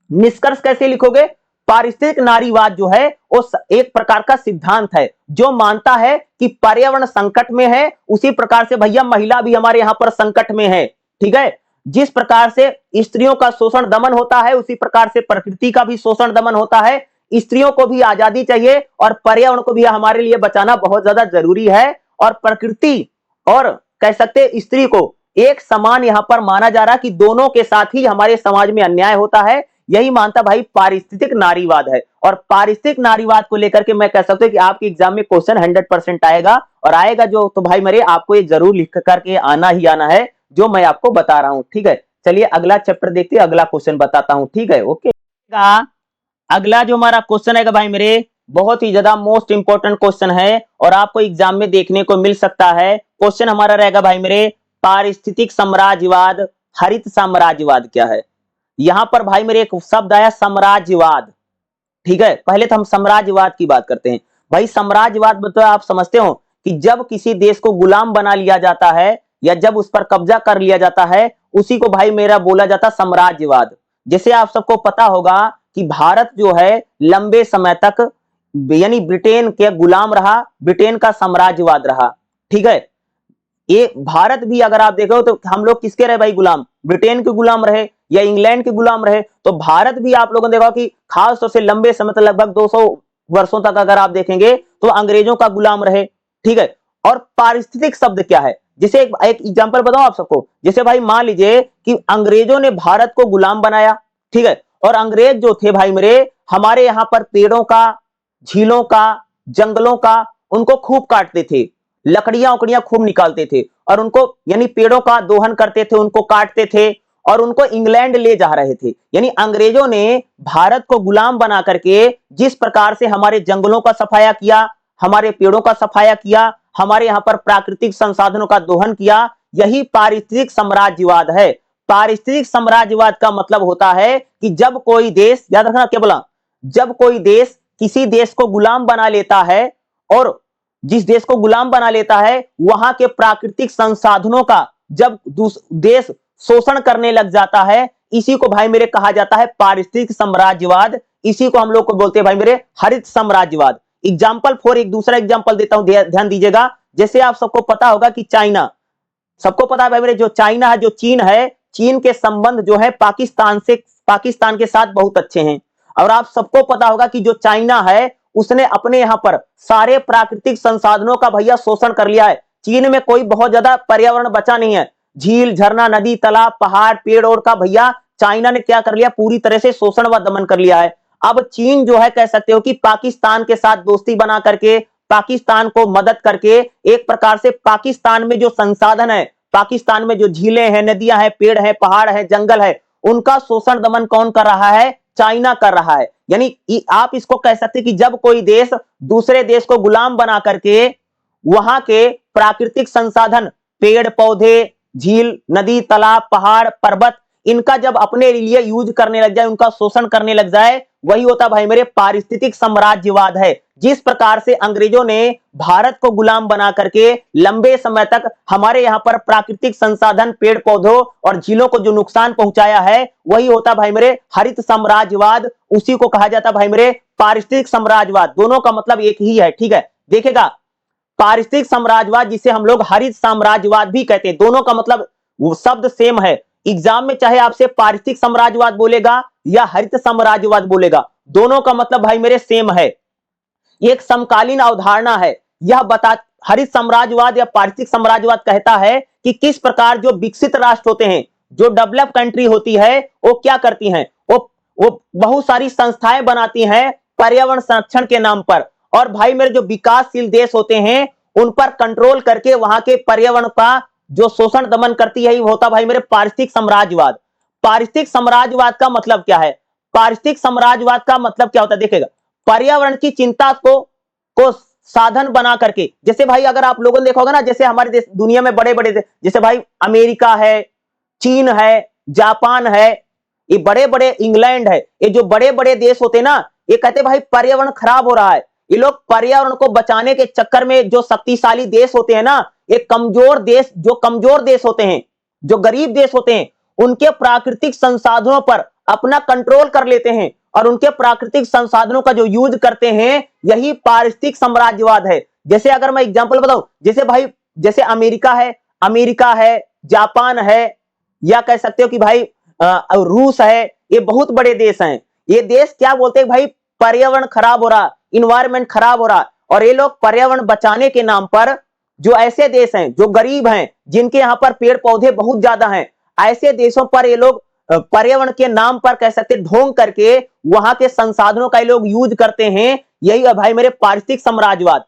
निष्कर्ष कैसे लिखोगे, पारिस्थितिक नारीवाद जो है वो एक प्रकार का सिद्धांत है जो मानता है कि पर्यावरण संकट में है, उसी प्रकार से भैया महिला भी हमारे यहां पर संकट में है, ठीक है। जिस प्रकार से स्त्रियों का शोषण दमन होता है, उसी प्रकार से प्रकृति का भी शोषण दमन होता है। स्त्रियों को भी आजादी चाहिए और पर्यावरण को भी हमारे लिए बचाना बहुत ज्यादा जरूरी है। और प्रकृति और कह सकते स्त्री को एक समान यहां पर माना जा रहा है कि दोनों के साथ ही हमारे समाज में अन्याय होता है। यही मानता भाई पारिस्थितिक नारीवाद है। और पारिस्थितिक नारीवाद को लेकर के मैं कह सकता हूं कि आपके एग्जाम में क्वेश्चन 100% आएगा, और आएगा जो तो भाई मेरे आपको ये जरूर लिख करके आना ही आना है जो मैं आपको बता रहा हूं, ठीक है। चलिए अगला चैप्टर देखते हैं, अगला क्वेश्चन बताता हूं, ठीक है, ओके। अगला जो हमारा क्वेश्चन है भाई मेरे बहुत ही ज्यादा मोस्ट इंपोर्टेंट क्वेश्चन है और आपको एग्जाम में देखने को मिल सकता है। क्वेश्चन हमारा रहेगा भाई मेरे, पारिस्थितिक साम्राज्यवाद हरित साम्राज्यवाद क्या है। यहां पर भाई मेरे एक शब्द आया साम्राज्यवाद, ठीक है। पहले तो हम साम्राज्यवाद की बात करते हैं। भाई साम्राज्यवाद मतलब आप समझते हो कि जब किसी देश को गुलाम बना लिया जाता है या जब उस पर कब्जा कर लिया जाता है, उसी को भाई मेरा बोला जाता साम्राज्यवाद। जैसे आप सबको पता होगा कि भारत जो है लंबे समय तक यानी ब्रिटेन के गुलाम रहा, ब्रिटेन का साम्राज्यवाद रहा, ठीक है। ये भारत भी अगर आप देखो तो हम लोग किसके रहे भाई गुलाम, ब्रिटेन के गुलाम रहे या इंग्लैंड के गुलाम रहे। तो भारत भी आप लोगों ने देखा कि खास तौर से लंबे समय तक लगभग 200 वर्षों तक अगर आप देखेंगे तो अंग्रेजों का गुलाम रहे, ठीक है। और पारिस्थितिक शब्द क्या है, जैसे एक एग्जांपल बताऊं आप सबको, जैसे भाई मान लीजिए कि अंग्रेजों ने भारत को गुलाम बनाया, ठीक है, और अंग्रेज जो थे भाई मेरे हमारे यहां पर पेड़ों का, झीलों का, जंगलों का उनको खूब काटते थे, लकड़ियां उकड़ियां खूब निकालते थे और उनको यानी पेड़ों का दोहन करते थे, उनको काटते थे और उनको इंग्लैंड ले जा रहे थे। यानी अंग्रेजों ने भारत को गुलाम बना करके जिस प्रकार से हमारे जंगलों का सफाया किया, हमारे पेड़ों का सफाया किया, हमारे यहां पर प्राकृतिक संसाधनों का दोहन किया, यही पारिस्थितिक साम्राज्यवाद है। पारिस्थितिक साम्राज्यवाद का मतलब होता है कि जब कोई देश, याद रखना क्या बोला, जब कोई देश किसी देश को गुलाम बना लेता है और जिस देश को गुलाम बना लेता है वहां के प्राकृतिक संसाधनों का जब देश शोषण करने लग जाता है, इसी को भाई मेरे कहा जाता है पारिस्थितिक साम्राज्यवाद। इसी को हम लोग को बोलते हैं भाई मेरे हरित साम्राज्यवाद। एग्जाम्पल फॉर एक दूसरा एग्जाम्पल देता हूं, ध्यान दीजिएगा। जैसे आप सबको पता होगा कि चाइना, सबको पता है भाई मेरे, जो चाइना है, जो चीन है, चीन के संबंध जो है पाकिस्तान के साथ बहुत अच्छे हैं। और आप सबको पता होगा कि जो चाइना है उसने अपने यहां पर सारे प्राकृतिक संसाधनों का भैया शोषण कर लिया है। चीन में कोई बहुत ज्यादा पर्यावरण बचा नहीं है। झील, झरना, नदी, तालाब, पहाड़, पेड़ और का भैया चाइना ने क्या कर लिया, पूरी तरह से शोषण व दमन कर लिया है। अब चीन जो है कह सकते हो कि पाकिस्तान के साथ दोस्ती बना करके, पाकिस्तान को मदद करके, एक प्रकार से पाकिस्तान में जो संसाधन है, पाकिस्तान में जो झीलें हैं, नदियां हैं, पेड़ हैं, पहाड़ है, जंगल है, उनका शोषण दमन कौन कर रहा है, चाइना कर रहा है। यानी आप इसको कह सकते हैं कि जब कोई देश दूसरे देश को गुलाम बना करके वहां के प्राकृतिक संसाधन, पेड़ पौधे, झील, नदी, तालाब, पहाड़, पर्वत, इनका जब अपने लिए यूज करने लग जाए, उनका शोषण करने लग जाए, वही होता भाई मेरे पारिस्थितिक साम्राज्यवाद है। जिस प्रकार से अंग्रेजों ने भारत को गुलाम बना करके लंबे समय तक हमारे यहां पर प्राकृतिक संसाधन, पेड़ पौधों और झीलों को जो नुकसान पहुंचाया है, वही होता भाई मेरे हरित साम्राज्यवाद। उसी को कहा जाता भाई मेरे पारिस्थितिक साम्राज्यवाद। दोनों का मतलब एक ही है, ठीक है। देखेगा, पारिस्थितिक साम्राज्यवाद जिसे हम लोग हरित साम्राज्यवाद भी कहते हैं, दोनों का मतलब वो शब्द सेम है। एग्जाम में चाहे आपसे पारिस्थितिक साम्राज्यवाद बोलेगा या हरित साम्राज्यवाद बोलेगा, दोनों का मतलब भाई मेरे सेम है। एक समकालीन अवधारणा है। यह हरित साम्राज्यवाद या पारिस्थितिक साम्राज्यवाद कहता है कि किस प्रकार जो विकसित राष्ट्र होते हैं, जो डेवलप कंट्री होती है, वो क्या करती हैं, वो बहुत सारी संस्थाएं बनाती हैं पर्यावरण संरक्षण के नाम पर। और भाई मेरे जो विकासशील देश होते हैं उन पर कंट्रोल करके वहां के पर्यावरण का जो शोषण दमन करती है, वो होता भाई मेरे पारिस्थितिक साम्राज्यवाद। पारिस्थितिक साम्राज्यवाद का मतलब क्या है, पारिस्थितिक साम्राज्यवाद का मतलब क्या होता है, देखेगा, पर्यावरण की चिंता को साधन बना करके, जैसे भाई अगर आप लोगों ने देखा होगा ना, जैसे हमारे देश, दुनिया में बड़े बड़े, जैसे भाई अमेरिका है, चीन है, जापान है, ये बड़े बड़े, इंग्लैंड है, ये जो बड़े बड़े देश होते हैं ना, ये कहते भाई पर्यावरण खराब हो रहा है। ये लोग पर्यावरण को बचाने के चक्कर में, जो शक्तिशाली देश होते हैं ना, एक कमजोर देश, जो कमजोर देश होते हैं, जो गरीब देश होते हैं, उनके प्राकृतिक संसाधनों पर अपना कंट्रोल कर लेते हैं और उनके प्राकृतिक संसाधनों का जो यूज करते हैं, यही पारिस्थितिक साम्राज्यवाद है। जैसे अगर मैं एग्जांपल बताऊं, जैसे भाई, जैसे अमेरिका है, जापान है, या कह सकते हो कि भाई रूस है, ये बहुत बड़े देश हैं। ये देश क्या बोलते हैं भाई, पर्यावरण खराब हो रहा, इन्वायरमेंट खराब हो रहा, और ये लोग पर्यावरण बचाने के नाम पर, जो ऐसे देश हैं जो गरीब हैं, जिनके यहाँ पर पेड़ पौधे बहुत ज्यादा हैं, ऐसे देशों पर ये लोग पर्यावरण के नाम पर कह सकते ढोंग करके वहां के संसाधनों का ये लोग यूज करते हैं। यही है भाई मेरे पारिस्थितिक साम्राज्यवाद।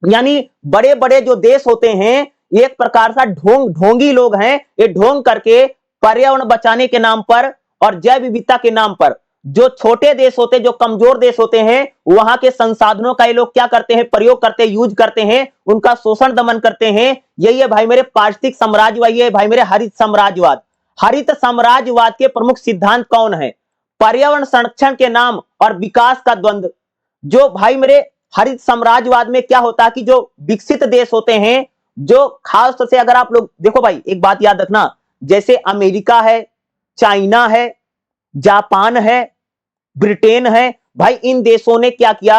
यानी बड़े बड़े जो देश होते हैं, एक प्रकार का ढोंगी लोग हैं, ये ढोंग करके पर्यावरण बचाने के नाम पर और जैव विविधता के नाम पर, जो छोटे देश होते हैं, जो कमजोर देश होते हैं, वहां के संसाधनों का ये लोग क्या करते हैं, प्रयोग करते हैं, यूज करते हैं, उनका शोषण दमन करते हैं। यही है भाई मेरे पारिस्थितिक साम्राज्यवाद, ये है भाई मेरे हरित साम्राज्यवाद। हरित साम्राज्यवाद के प्रमुख सिद्धांत कौन है, पर्यावरण संरक्षण के नाम और विकास का द्वंद्व। जो भाई मेरे हरित साम्राज्यवाद में क्या होता है कि जो विकसित देश होते हैं, जो खास तौर से अगर आप लोग देखो भाई, एक बात याद रखना, जैसे अमेरिका है, चाइना है, जापान है, ब्रिटेन है, भाई इन देशों ने क्या किया,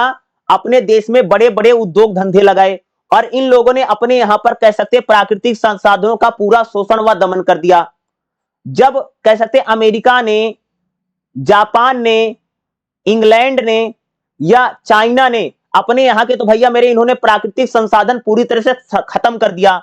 अपने देश में बड़े बड़े उद्योग धंधे लगाए और इन लोगों ने अपने यहां पर कह सकते प्राकृतिक संसाधनों का पूरा शोषण व दमन कर दिया। जब कह सकते अमेरिका ने, जापान ने, इंग्लैंड ने या चाइना ने अपने यहां के, तो भैया मेरे इन्होंने प्राकृतिक संसाधन पूरी तरह से खत्म कर दिया।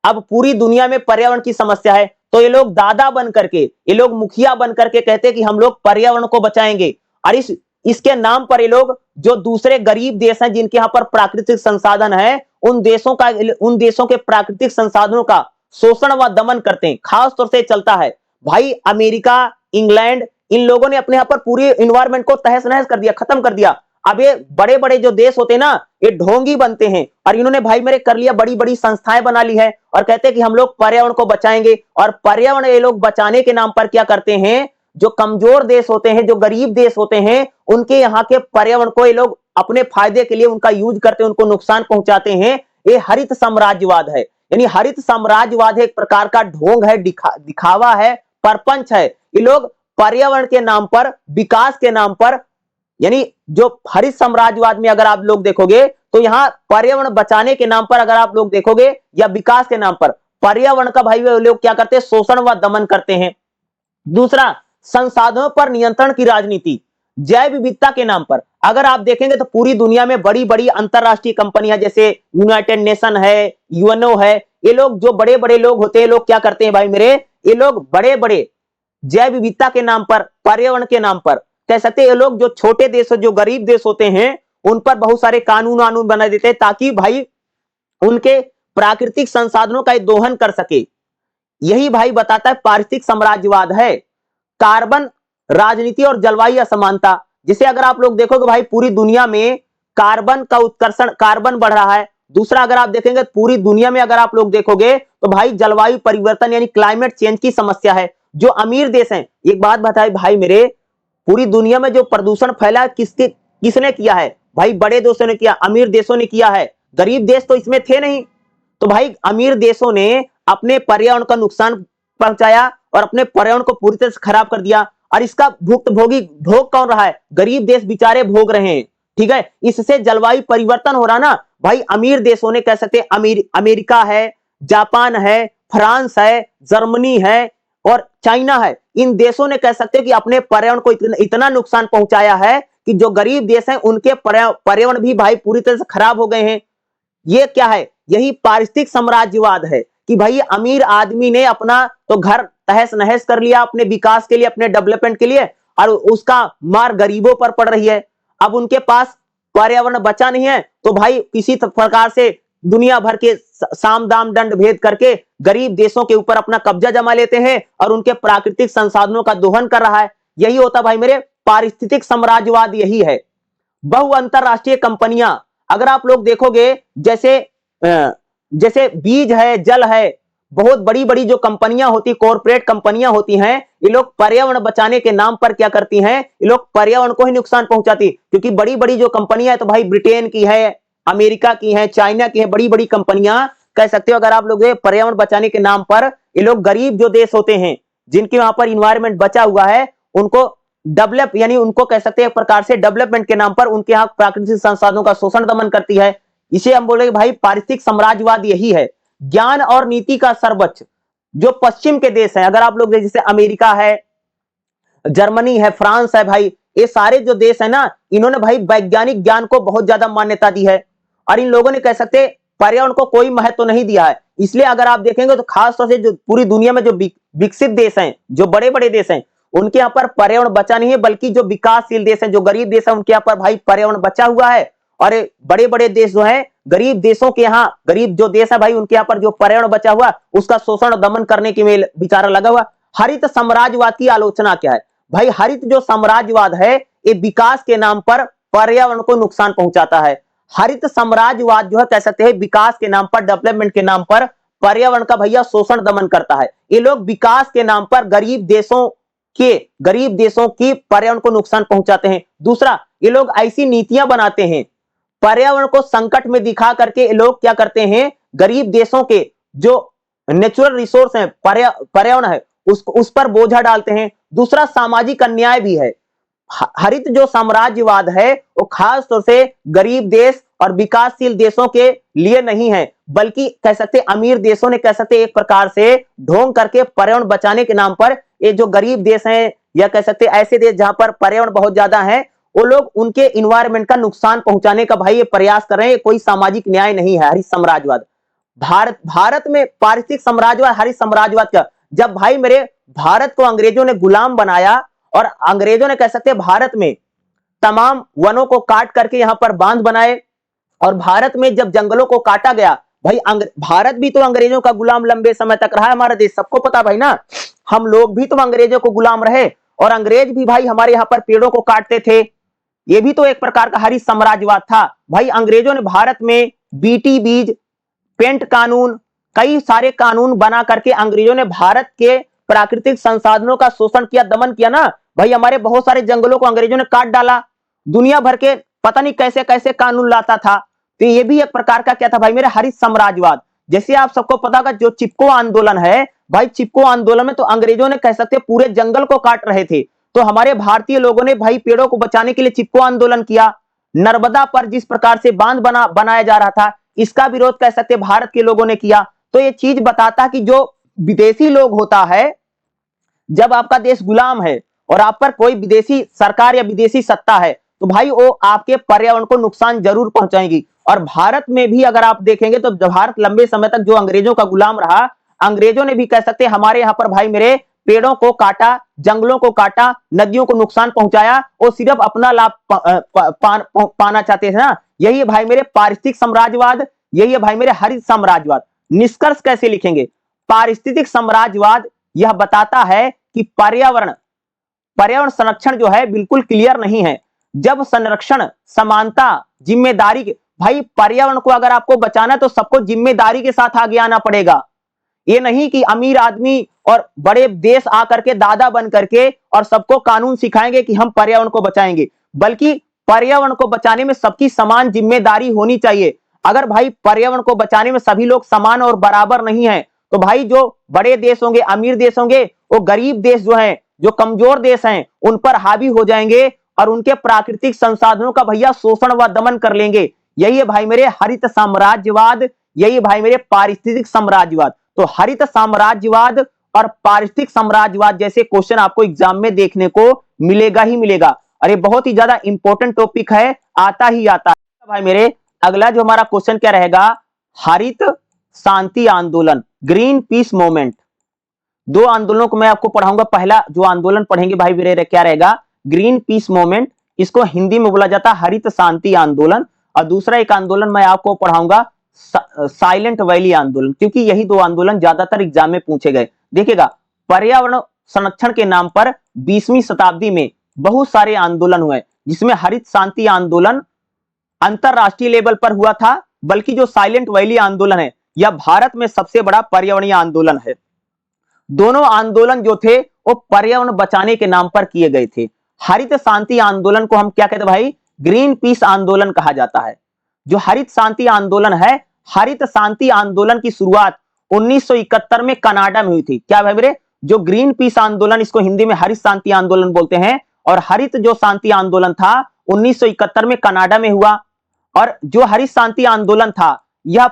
अब पूरी दुनिया में पर्यावरण की समस्या है, तो ये लोग दादा बन करके, ये लोग मुखिया बन करके कहते हैं कि हम लोग पर्यावरण को बचाएंगे। और इसके नाम पर ये लोग जो दूसरे गरीब देश हैं, जिनके यहाँ पर प्राकृतिक संसाधन है, उन देशों के प्राकृतिक संसाधनों का शोषण व दमन करते हैं। खास तौर से चलता है भाई अमेरिका, इंग्लैंड, इन लोगों ने अपने यहाँ पर पूरी इन्वायरमेंट को तहस नहस कर दिया, खत्म कर दिया। अब ये बड़े बड़े जो देश होते हैं ना, ये ढोंगी बनते हैं, और इन्होंने भाई मेरे कर लिया, बड़ी बड़ी संस्थाएं बना ली है और कहते हैं कि हम लोग पर्यावरण को बचाएंगे। और पर्यावरण ये लोग बचाने के नाम पर क्या करते हैं, जो कमजोर देश होते हैं, जो गरीब देश होते हैं, उनके यहाँ के पर्यावरण को ये लोग अपने फायदे के लिए उनका यूज करते हैं, उनको नुकसान पहुंचाते हैं। ये हरित साम्राज्यवाद है। यानी हरित साम्राज्यवाद एक प्रकार का ढोंग है, दिखावा है, परपंच है। ये लोग पर्यावरण के नाम पर, विकास के नाम पर, यानी जो हरित साम्राज्यवाद में अगर आप लोग देखोगे तो यहां पर्यावरण बचाने के नाम पर अगर आप लोग देखोगे, या विकास के नाम पर पर्यावरण का भाई लोग क्या करते हैं, शोषण व दमन करते हैं। दूसरा, संसाधनों पर नियंत्रण की राजनीति, जैव विविधता के नाम पर अगर आप देखेंगे तो पूरी दुनिया में बड़ी बड़ी अंतरराष्ट्रीय कंपनियां जैसे यूनाइटेड नेशन है, यूएनओ है, ये लोग जो बड़े बड़े लोग होते हैं, लोग क्या करते हैं भाई मेरे, ये लोग बड़े बड़े जैव विविधता के नाम पर, पर्यावरण के नाम पर, कह सकते हैं ये लोग जो छोटे देश, जो गरीब देश होते हैं, उन पर बहुत सारे कानून बना देते हैं ताकि भाई उनके प्राकृतिक संसाधनों का दोहन कर सके। यही भाई बताता है पारिस्थितिक साम्राज्यवाद है। कार्बन राजनीति और जलवायु असमानता, जिसे अगर आप लोग देखोगे भाई पूरी दुनिया में कार्बन का उत्कर्षण, कार्बन बढ़ रहा है। दूसरा, अगर आप देखेंगे पूरी दुनिया में अगर आप लोग देखोगे तो भाई जलवायु परिवर्तन यानी क्लाइमेट चेंज की समस्या है। जो अमीर देश हैं, एक बात बताए भाई मेरे, पूरी दुनिया में जो प्रदूषण फैला किसने किया है भाई, बड़े देशों ने किया, अमीर देशों ने किया है। गरीब देश तो इसमें थे नहीं। तो भाई अमीर देशों ने अपने पर्यावरण का नुकसान पहुंचाया और अपने पर्यावरण को पूरी तरह से खराब कर दिया, और इसका भुक्तभोगी भोग कौन रहा है, गरीब देश बेचारे भोग रहे हैं। ठीक है, इससे जलवायु परिवर्तन हो रहा ना भाई। अमीर देशों ने, कह सकते हैं अमेरिका है, जापान है, फ्रांस है, जर्मनी है और चाइना है, इन देशों ने कह सकते हैं कि अपने पर्यावरण को इतना नुकसान पहुंचाया है कि जो गरीब देश हैं उनके पर्यावरण भी भाई पूरी तरह से खराब हो गए हैं। ये क्या है, यही पारिस्थितिक साम्राज्यवाद है कि भाई अमीर आदमी ने अपना तो घर तहस नहस कर लिया अपने विकास के लिए, अपने डेवलपमेंट के लिए, और उसका मार गरीबों पर पड़ रही है। अब उनके पास पर्यावरण बचा नहीं है तो भाई किसी प्रकार से दुनिया भर के साम दाम दंड भेद करके गरीब देशों के ऊपर अपना कब्जा जमा लेते हैं और उनके प्राकृतिक संसाधनों का दोहन कर रहा है। यही होता भाई मेरे पारिस्थितिक साम्राज्यवाद, यही है। बहु अंतरराष्ट्रीय कंपनियां अगर आप लोग देखोगे, जैसे बीज है, जल है, बहुत बड़ी बड़ी जो कंपनियां होती, कॉर्पोरेट कंपनियां होती हैं, ये लोग पर्यावरण बचाने के नाम पर क्या करती हैं, ये लोग पर्यावरण को ही नुकसान पहुंचाती। क्योंकि बड़ी बड़ी जो कंपनियां है तो भाई ब्रिटेन की है, अमेरिका की है, चाइना की है, बड़ी बड़ी कंपनियां, कह सकते हो अगर आप लोग पर्यावरण बचाने के नाम पर, ये लोग गरीब जो देश होते हैं जिनके वहां पर इन्वायरमेंट बचा हुआ है, उनको डेवलप, यानी उनको कह सकते हैं एक प्रकार से डेवलपमेंट के नाम पर उनके यहाँ प्राकृतिक संसाधनों का शोषण दमन करती है। इसे हम बोलेंगे भाई पारिस्थितिक साम्राज्यवाद यही है। ज्ञान और नीति का सर्वोच्च, जो पश्चिम के देश हैं, अगर आप लोग जैसे अमेरिका है, जर्मनी है, फ्रांस है, भाई ये सारे जो देश है ना, इन्होंने भाई वैज्ञानिक ज्ञान को बहुत ज्यादा मान्यता दी है और इन लोगों ने, कह सकते पर्यावरण को कोई महत्व नहीं दिया है। इसलिए अगर आप देखेंगे तो खासतौर से जो पूरी दुनिया में जो विकसित देश हैं, जो बड़े बड़े देश हैं, उनके यहाँ पर पर्यावरण बचा नहीं है, बल्कि जो विकासशील देश हैं, जो गरीब देश हैं, उनके यहाँ पर भाई पर्यावरण बचा हुआ है। और बड़े बड़े देश जो है, गरीब देशों के यहाँ, गरीब जो देश है भाई, उनके यहाँ पर जो पर्यावरण बचा हुआ उसका शोषण दमन करने की में बेचारा लगा हुआ। हरित साम्राज्यवाद की आलोचना क्या है भाई, हरित जो साम्राज्यवाद है ये विकास के नाम पर पर्यावरण को नुकसान पहुंचाता है। हरित साम्राज्यवाद जो है, कह सकते हैं विकास के नाम पर, डेवलपमेंट के नाम पर पर्यावरण का भैया शोषण दमन करता है। ये लोग विकास के नाम पर गरीब देशों की पर्यावरण को नुकसान पहुंचाते हैं। दूसरा, ये लोग ऐसी नीतियां बनाते हैं, पर्यावरण को संकट में दिखा करके ये लोग क्या करते हैं, गरीब देशों के जो नेचुरल रिसोर्स है, पर्यावरण है, उस पर बोझा डालते हैं। दूसरा, सामाजिक अन्याय भी है। हरित जो साम्राज्यवाद है वो खास तौर से गरीब देश और विकासशील देशों के लिए नहीं है, बल्कि कह सकते अमीर देशों ने, कह सकते एक प्रकार से ढोंग करके पर्यावरण बचाने के नाम पर, ये जो गरीब देश हैं या कह सकते ऐसे देश जहां पर पर्यावरण बहुत ज्यादा है, वो लोग उनके इन्वायरमेंट का नुकसान पहुंचाने का भाई ये प्रयास कर रहे हैं। कोई सामाजिक न्याय नहीं है हरित साम्राज्यवाद। भारत में पारिस्थितिक साम्राज्यवाद, हरित साम्राज्यवाद का, जब भाई मेरे भारत को अंग्रेजों ने गुलाम बनाया और अंग्रेजों ने, कह सकते भारत में तमाम वनों को काट करके यहां पर बांध बनाए, और भारत में जब जंगलों को काटा गया भाई भारत भी तो अंग्रेजों का गुलाम लंबे समय तक रहा है, हमारा देश सबको पता भाई ना। हम लोग भी तो अंग्रेजों को गुलाम रहे, और अंग्रेज भी भाई हमारे यहाँ पर पेड़ों को काटते थे। ये भी तो एक प्रकार का हरित साम्राज्यवाद था भाई। अंग्रेजों ने भारत में बीटी बीज, पेंट कानून, कई सारे कानून बना करके अंग्रेजों ने भारत के प्राकृतिक संसाधनों का शोषण किया, दमन किया ना भाई। हमारे बहुत सारे जंगलों को अंग्रेजों ने काट डाला, दुनिया भर के पता नहीं कैसे कैसे कानून लाता था। तो ये भी एक प्रकार का क्या था भाई मेरे, हरित साम्राज्यवाद। जैसे आप सबको पता होगा जो चिपको आंदोलन है भाई, चिपको आंदोलन में तो अंग्रेजों ने कह सकते पूरे जंगल को काट रहे थे, तो हमारे भारतीय लोगों ने भाई पेड़ों को बचाने के लिए चिपको आंदोलन किया। नर्मदा पर जिस प्रकार से बांध बनाया जा रहा था, इसका विरोध कह सकते भारत के लोगों ने किया। तो ये चीज बताता कि जो विदेशी लोग होता है, जब आपका देश गुलाम है और आप पर कोई विदेशी सरकार या विदेशी सत्ता है, तो भाई वो आपके पर्यावरण को नुकसान जरूर पहुंचाएगी। और भारत में भी अगर आप देखेंगे तो भारत लंबे समय तक जो अंग्रेजों का गुलाम रहा, अंग्रेजों ने भी कह सकते हमारे यहाँ पर भाई मेरे पेड़ों को काटा, जंगलों को काटा, नदियों को नुकसान पहुंचाया, वो सिर्फ अपना लाभ पाना चाहते थे ना। यही है भाई मेरे पारिस्थितिक साम्राज्यवाद, यही है भाई मेरे हरित साम्राज्यवाद। निष्कर्ष कैसे लिखेंगे? पारिस्थितिक साम्राज्यवाद यह बताता है कि पर्यावरण संरक्षण जो है बिल्कुल क्लियर नहीं है। जब संरक्षण, समानता, जिम्मेदारी, भाई पर्यावरण को अगर आपको बचाना है तो सबको जिम्मेदारी के साथ आगे आना पड़ेगा। ये नहीं कि अमीर आदमी और बड़े देश आकर के दादा बन करके और सबको कानून सिखाएंगे कि हम पर्यावरण को बचाएंगे, बल्कि पर्यावरण को बचाने में सबकी समान जिम्मेदारी होनी चाहिए। अगर भाई पर्यावरण को बचाने में सभी लोग समान और बराबर नहीं है, तो भाई जो बड़े देश होंगे, अमीर देश होंगे, वो गरीब देश जो हैं, जो कमजोर देश हैं, उन पर हावी हो जाएंगे और उनके प्राकृतिक संसाधनों का भैया शोषण व दमन कर लेंगे। यही है भाई मेरे हरित साम्राज्यवाद, यही है भाई मेरे पारिस्थितिक साम्राज्यवाद। तो हरित साम्राज्यवाद और पारिस्थितिक साम्राज्यवाद जैसे क्वेश्चन आपको एग्जाम में देखने को मिलेगा ही मिलेगा। अरे बहुत ही ज्यादा इंपॉर्टेंट टॉपिक है, आता ही आता है भाई मेरे। अगला जो हमारा क्वेश्चन क्या रहेगा, हरित शांति आंदोलन, ग्रीन पीस मूवमेंट। दो आंदोलनों को मैं आपको पढ़ाऊंगा। पहला जो आंदोलन पढ़ेंगे भाई मेरे क्या रहेगा, ग्रीन पीस मूवमेंट, इसको हिंदी में बोला जाता है हरित शांति आंदोलन। और दूसरा एक आंदोलन मैं आपको पढ़ाऊंगा साइलेंट वैली आंदोलन, क्योंकि यही दो आंदोलन ज्यादातर एग्जाम में पूछे गए। देखिएगा, पर्यावरण संरक्षण के नाम पर 20वीं शताब्दी में बहुत सारे आंदोलन हुए, जिसमें हरित शांति आंदोलन अंतरराष्ट्रीय लेवल पर हुआ था, बल्कि जो साइलेंट वैली आंदोलन है यह भारत में सबसे बड़ा पर्यावरणीय आंदोलन है। दोनों आंदोलन जो थे वो पर्यावरण बचाने के नाम पर किए गए थे। हरित शांति आंदोलन को हम क्या कहते हैं भाई, ग्रीन पीस आंदोलन कहा जाता है। जो हरित शांति आंदोलन है, हरित शांति आंदोलन की शुरुआत 1971 में कनाडा में हुई थी। क्या भाई मेरे, जो ग्रीन पीस आंदोलन, इसको हिंदी में हरित शांति आंदोलन बोलते हैं, और हरित जो शांति आंदोलन था 1971 में कनाडा में हुआ। और जो हरित शांति आंदोलन था यह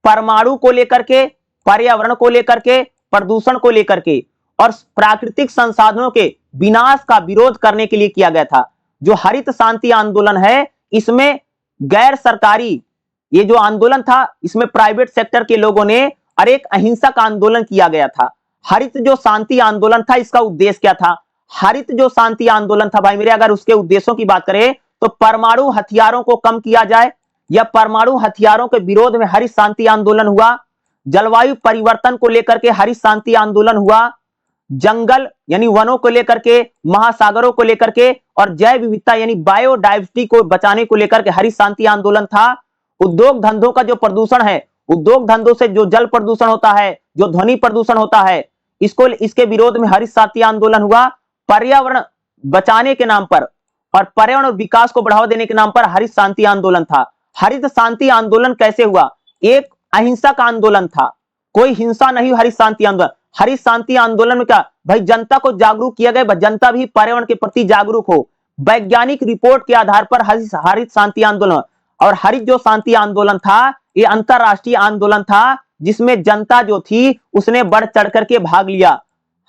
परमाणु को लेकर के, पर्यावरण को लेकर के, प्रदूषण को लेकर के और प्राकृतिक संसाधनों के विनाश का विरोध करने के लिए किया गया था। जो हरित शांति आंदोलन है, इसमें गैर सरकारी ये जो आंदोलन था, इसमें प्राइवेट सेक्टर के लोगों ने और एक अहिंसक आंदोलन किया गया था। हरित जो शांति आंदोलन था, इसका उद्देश्य क्या था? हरित जो शांति आंदोलन था भाई मेरे, अगर उसके उद्देश्यों की बात करें तो परमाणु हथियारों को कम किया जाए, या परमाणु हथियारों के विरोध में हरित शांति आंदोलन हुआ। जलवायु परिवर्तन को लेकर के हरित शांति आंदोलन हुआ। जंगल यानी वनों को लेकर के, महासागरों को लेकर के और जैव विविधता यानी बायोडाइवर्सिटी को बचाने को लेकर के हरित शांति आंदोलन था। उद्योग धंधों का जो प्रदूषण है, उद्योग धंधों से जो जल प्रदूषण होता है, जो ध्वनि प्रदूषण होता है, इसके विरोध में हरित शांति आंदोलन हुआ। पर्यावरण बचाने के नाम पर और पर्यावरण और विकास को बढ़ावा देने के नाम पर हरित शांति आंदोलन था। हरित शांति आंदोलन कैसे हुआ? एक अहिंसक आंदोलन था, कोई हिंसा नहीं हुई। हरित शांति आंदोलन, हरित शांति आंदोलन में क्या भाई, जनता को जागरूक किया गया, जनता भी पर्यावरण के प्रति जागरूक हो। वैज्ञानिक रिपोर्ट के आधार पर हरित शांति आंदोलन। और हरित जो शांति आंदोलन था, ये अंतरराष्ट्रीय आंदोलन था, जिसमें जनता जो थी उसने बढ़ चढ़ करके भाग लिया।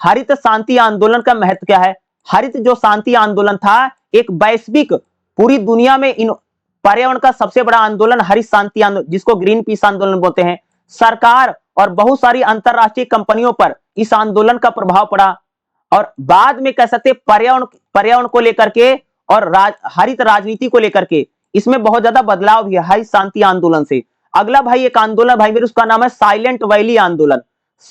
हरित शांति आंदोलन का महत्व क्या है? हरित जो शांति आंदोलन था, एक वैश्विक, पूरी दुनिया में इन पर्यावरण का सबसे बड़ा आंदोलन हरित शांति आंदोलन, जिसको ग्रीन पीस आंदोलन बोलते हैं। सरकार और बहुत सारी अंतरराष्ट्रीय कंपनियों पर इस आंदोलन का प्रभाव पड़ा, और बाद में कह सकते पर्यावरण को लेकर के और हरित राजनीति को लेकर के इसमें बहुत ज्यादा बदलाव भी है हरित शांति आंदोलन से। अगला भाई एक आंदोलन भाई मेरे, उसका नाम है साइलेंट वैली आंदोलन।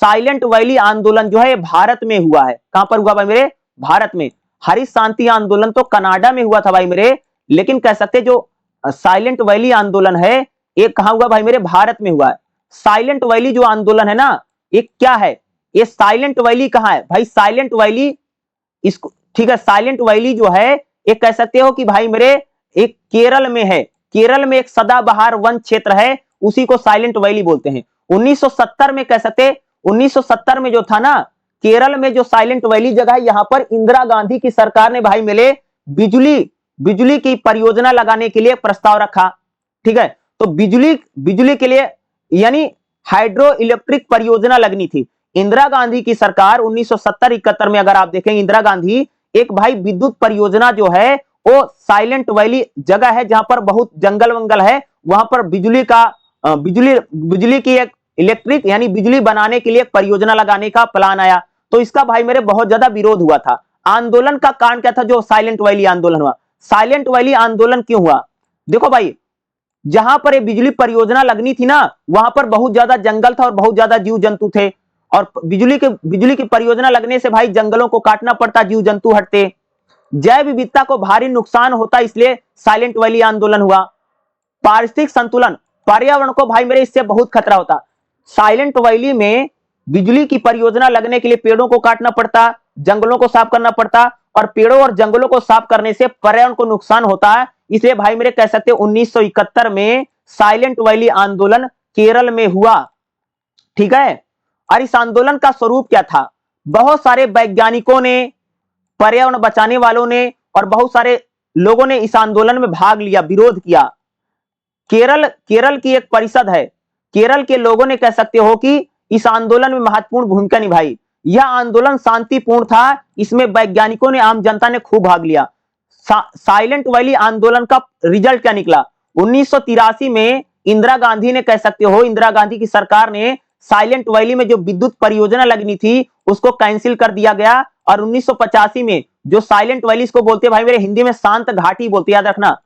साइलेंट वैली आंदोलन जो है भारत में हुआ है। कहां पर हुआ भाई मेरे? भारत में। हरित शांति आंदोलन तो कनाडा में हुआ था भाई मेरे, लेकिन कह सकते जो साइलेंट वैली आंदोलन है ये कहां हुआ भाई मेरे? भारत में हुआ है। साइलेंट वैली जो आंदोलन है ना, ये क्या है? ये साइलेंट वैली कहां है भाई? साइलेंट वैली इसको, ठीक है, साइलेंट वैली जो है ये कह सकते हो कि भाई मेरे एक केरल में है। केरल में एक सदाबहार वन क्षेत्र है, उसी को साइलेंट वैली बोलते हैं। 1970 में कह सकते, 1970 में जो था ना, केरल में जो साइलेंट वैली जगह है, यहां पर इंदिरा गांधी की सरकार ने भाई मेरे बिजली की परियोजना लगाने के लिए प्रस्ताव रखा। ठीक है, तो बिजली के लिए यानी हाइड्रो इलेक्ट्रिक परियोजना लगनी थी। इंदिरा गांधी की सरकार 1970-71 में अगर आप देखें, इंदिरा गांधी एक भाई विद्युत परियोजना जो है वो साइलेंट वैली जगह है जहां पर बहुत जंगल वंगल है, वहां पर बिजली की एक इलेक्ट्रिक यानी बिजली बनाने के लिए एक परियोजना लगाने का प्लान आया। तो इसका भाई मेरे बहुत ज्यादा विरोध हुआ था। आंदोलन का कारण क्या था जो साइलेंट वैली आंदोलन हुआ? साइलेंट वैली आंदोलन क्यों हुआ? देखो भाई, जहां पर ये बिजली परियोजना लगनी थी ना, वहां पर बहुत ज्यादा जंगल था और बहुत ज्यादा जीव जंतु थे, और बिजली की परियोजना लगने से भाई जंगलों को काटना पड़ता, जीव जंतु हटते, जैव विविधता को भारी नुकसान होता, इसलिए साइलेंट वैली आंदोलन हुआ। पारिस्थितिक संतुलन, पर्यावरण को भाई मेरे इससे बहुत खतरा होता। साइलेंट वैली में बिजली की परियोजना लगने के लिए पेड़ों को काटना पड़ता, जंगलों को साफ करना पड़ता, और पेड़ों और जंगलों को साफ करने से पर्यावरण को नुकसान होता है। इसलिए भाई मेरे कह सकते 1971 में साइलेंट वैली आंदोलन केरल में हुआ। ठीक है, और इस आंदोलन का स्वरूप क्या था? बहुत सारे वैज्ञानिकों ने, पर्यावरण बचाने वालों ने और बहुत सारे लोगों ने इस आंदोलन में भाग लिया, विरोध किया। केरल की एक परिषद है, केरल के लोगों ने कह सकते हो कि इस आंदोलन में महत्वपूर्ण भूमिका निभाई। यह आंदोलन शांतिपूर्ण था, इसमें वैज्ञानिकों ने, आम जनता ने खूब भाग लिया। साइलेंट वैली आंदोलन का रिजल्ट क्या निकला? 1983 में इंदिरा गांधी ने, कह सकते हो इंदिरा गांधी की सरकार ने साइलेंट वैली में जो विद्युत परियोजना लगनी थी उसको कैंसिल कर दिया गया, और 1985 में जो साइलेंट वैली इसको बोलते हैं भाई मेरे हिंदी में शांत घाटी बोलते, याद रखना,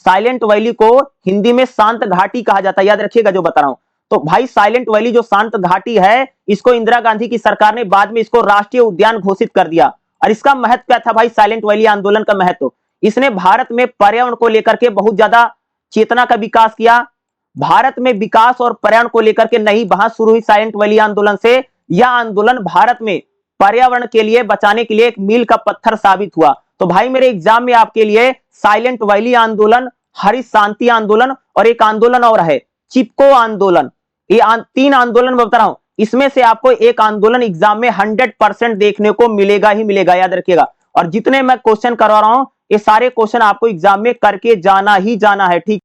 साइलेंट वैली को हिंदी में शांत घाटी कहा जाता है, याद रखिएगा जो बता रहा हूं। तो भाई साइलेंट वैली जो शांत घाटी है, इसको इंदिरा गांधी की सरकार ने बाद में इसको राष्ट्रीय उद्यान घोषित कर दिया। और इसका महत्व क्या था भाई? साइलेंट वैली आंदोलन का महत्व, इसने भारत में पर्यावरण को लेकर के बहुत ज्यादा चेतना का विकास किया। भारत में विकास और पर्यावरण को लेकर के नई बहस शुरू हुई साइलेंट वैली आंदोलन से। यह आंदोलन भारत में पर्यावरण के लिए बचाने के लिए एक मील का पत्थर साबित हुआ। तो भाई मेरे एग्जाम में आपके लिए साइलेंट वैली आंदोलन, हरित शांति आंदोलन और एक आंदोलन और है चिपको आंदोलन, ये 3 आंदोलन मैं बता रहा हूं, इसमें से आपको एक आंदोलन एग्जाम में 100% देखने को मिलेगा ही मिलेगा, याद रखिएगा। और जितने मैं क्वेश्चन करवा रहा हूं ये सारे क्वेश्चन आपको एग्जाम में करके जाना ही जाना है, ठीक।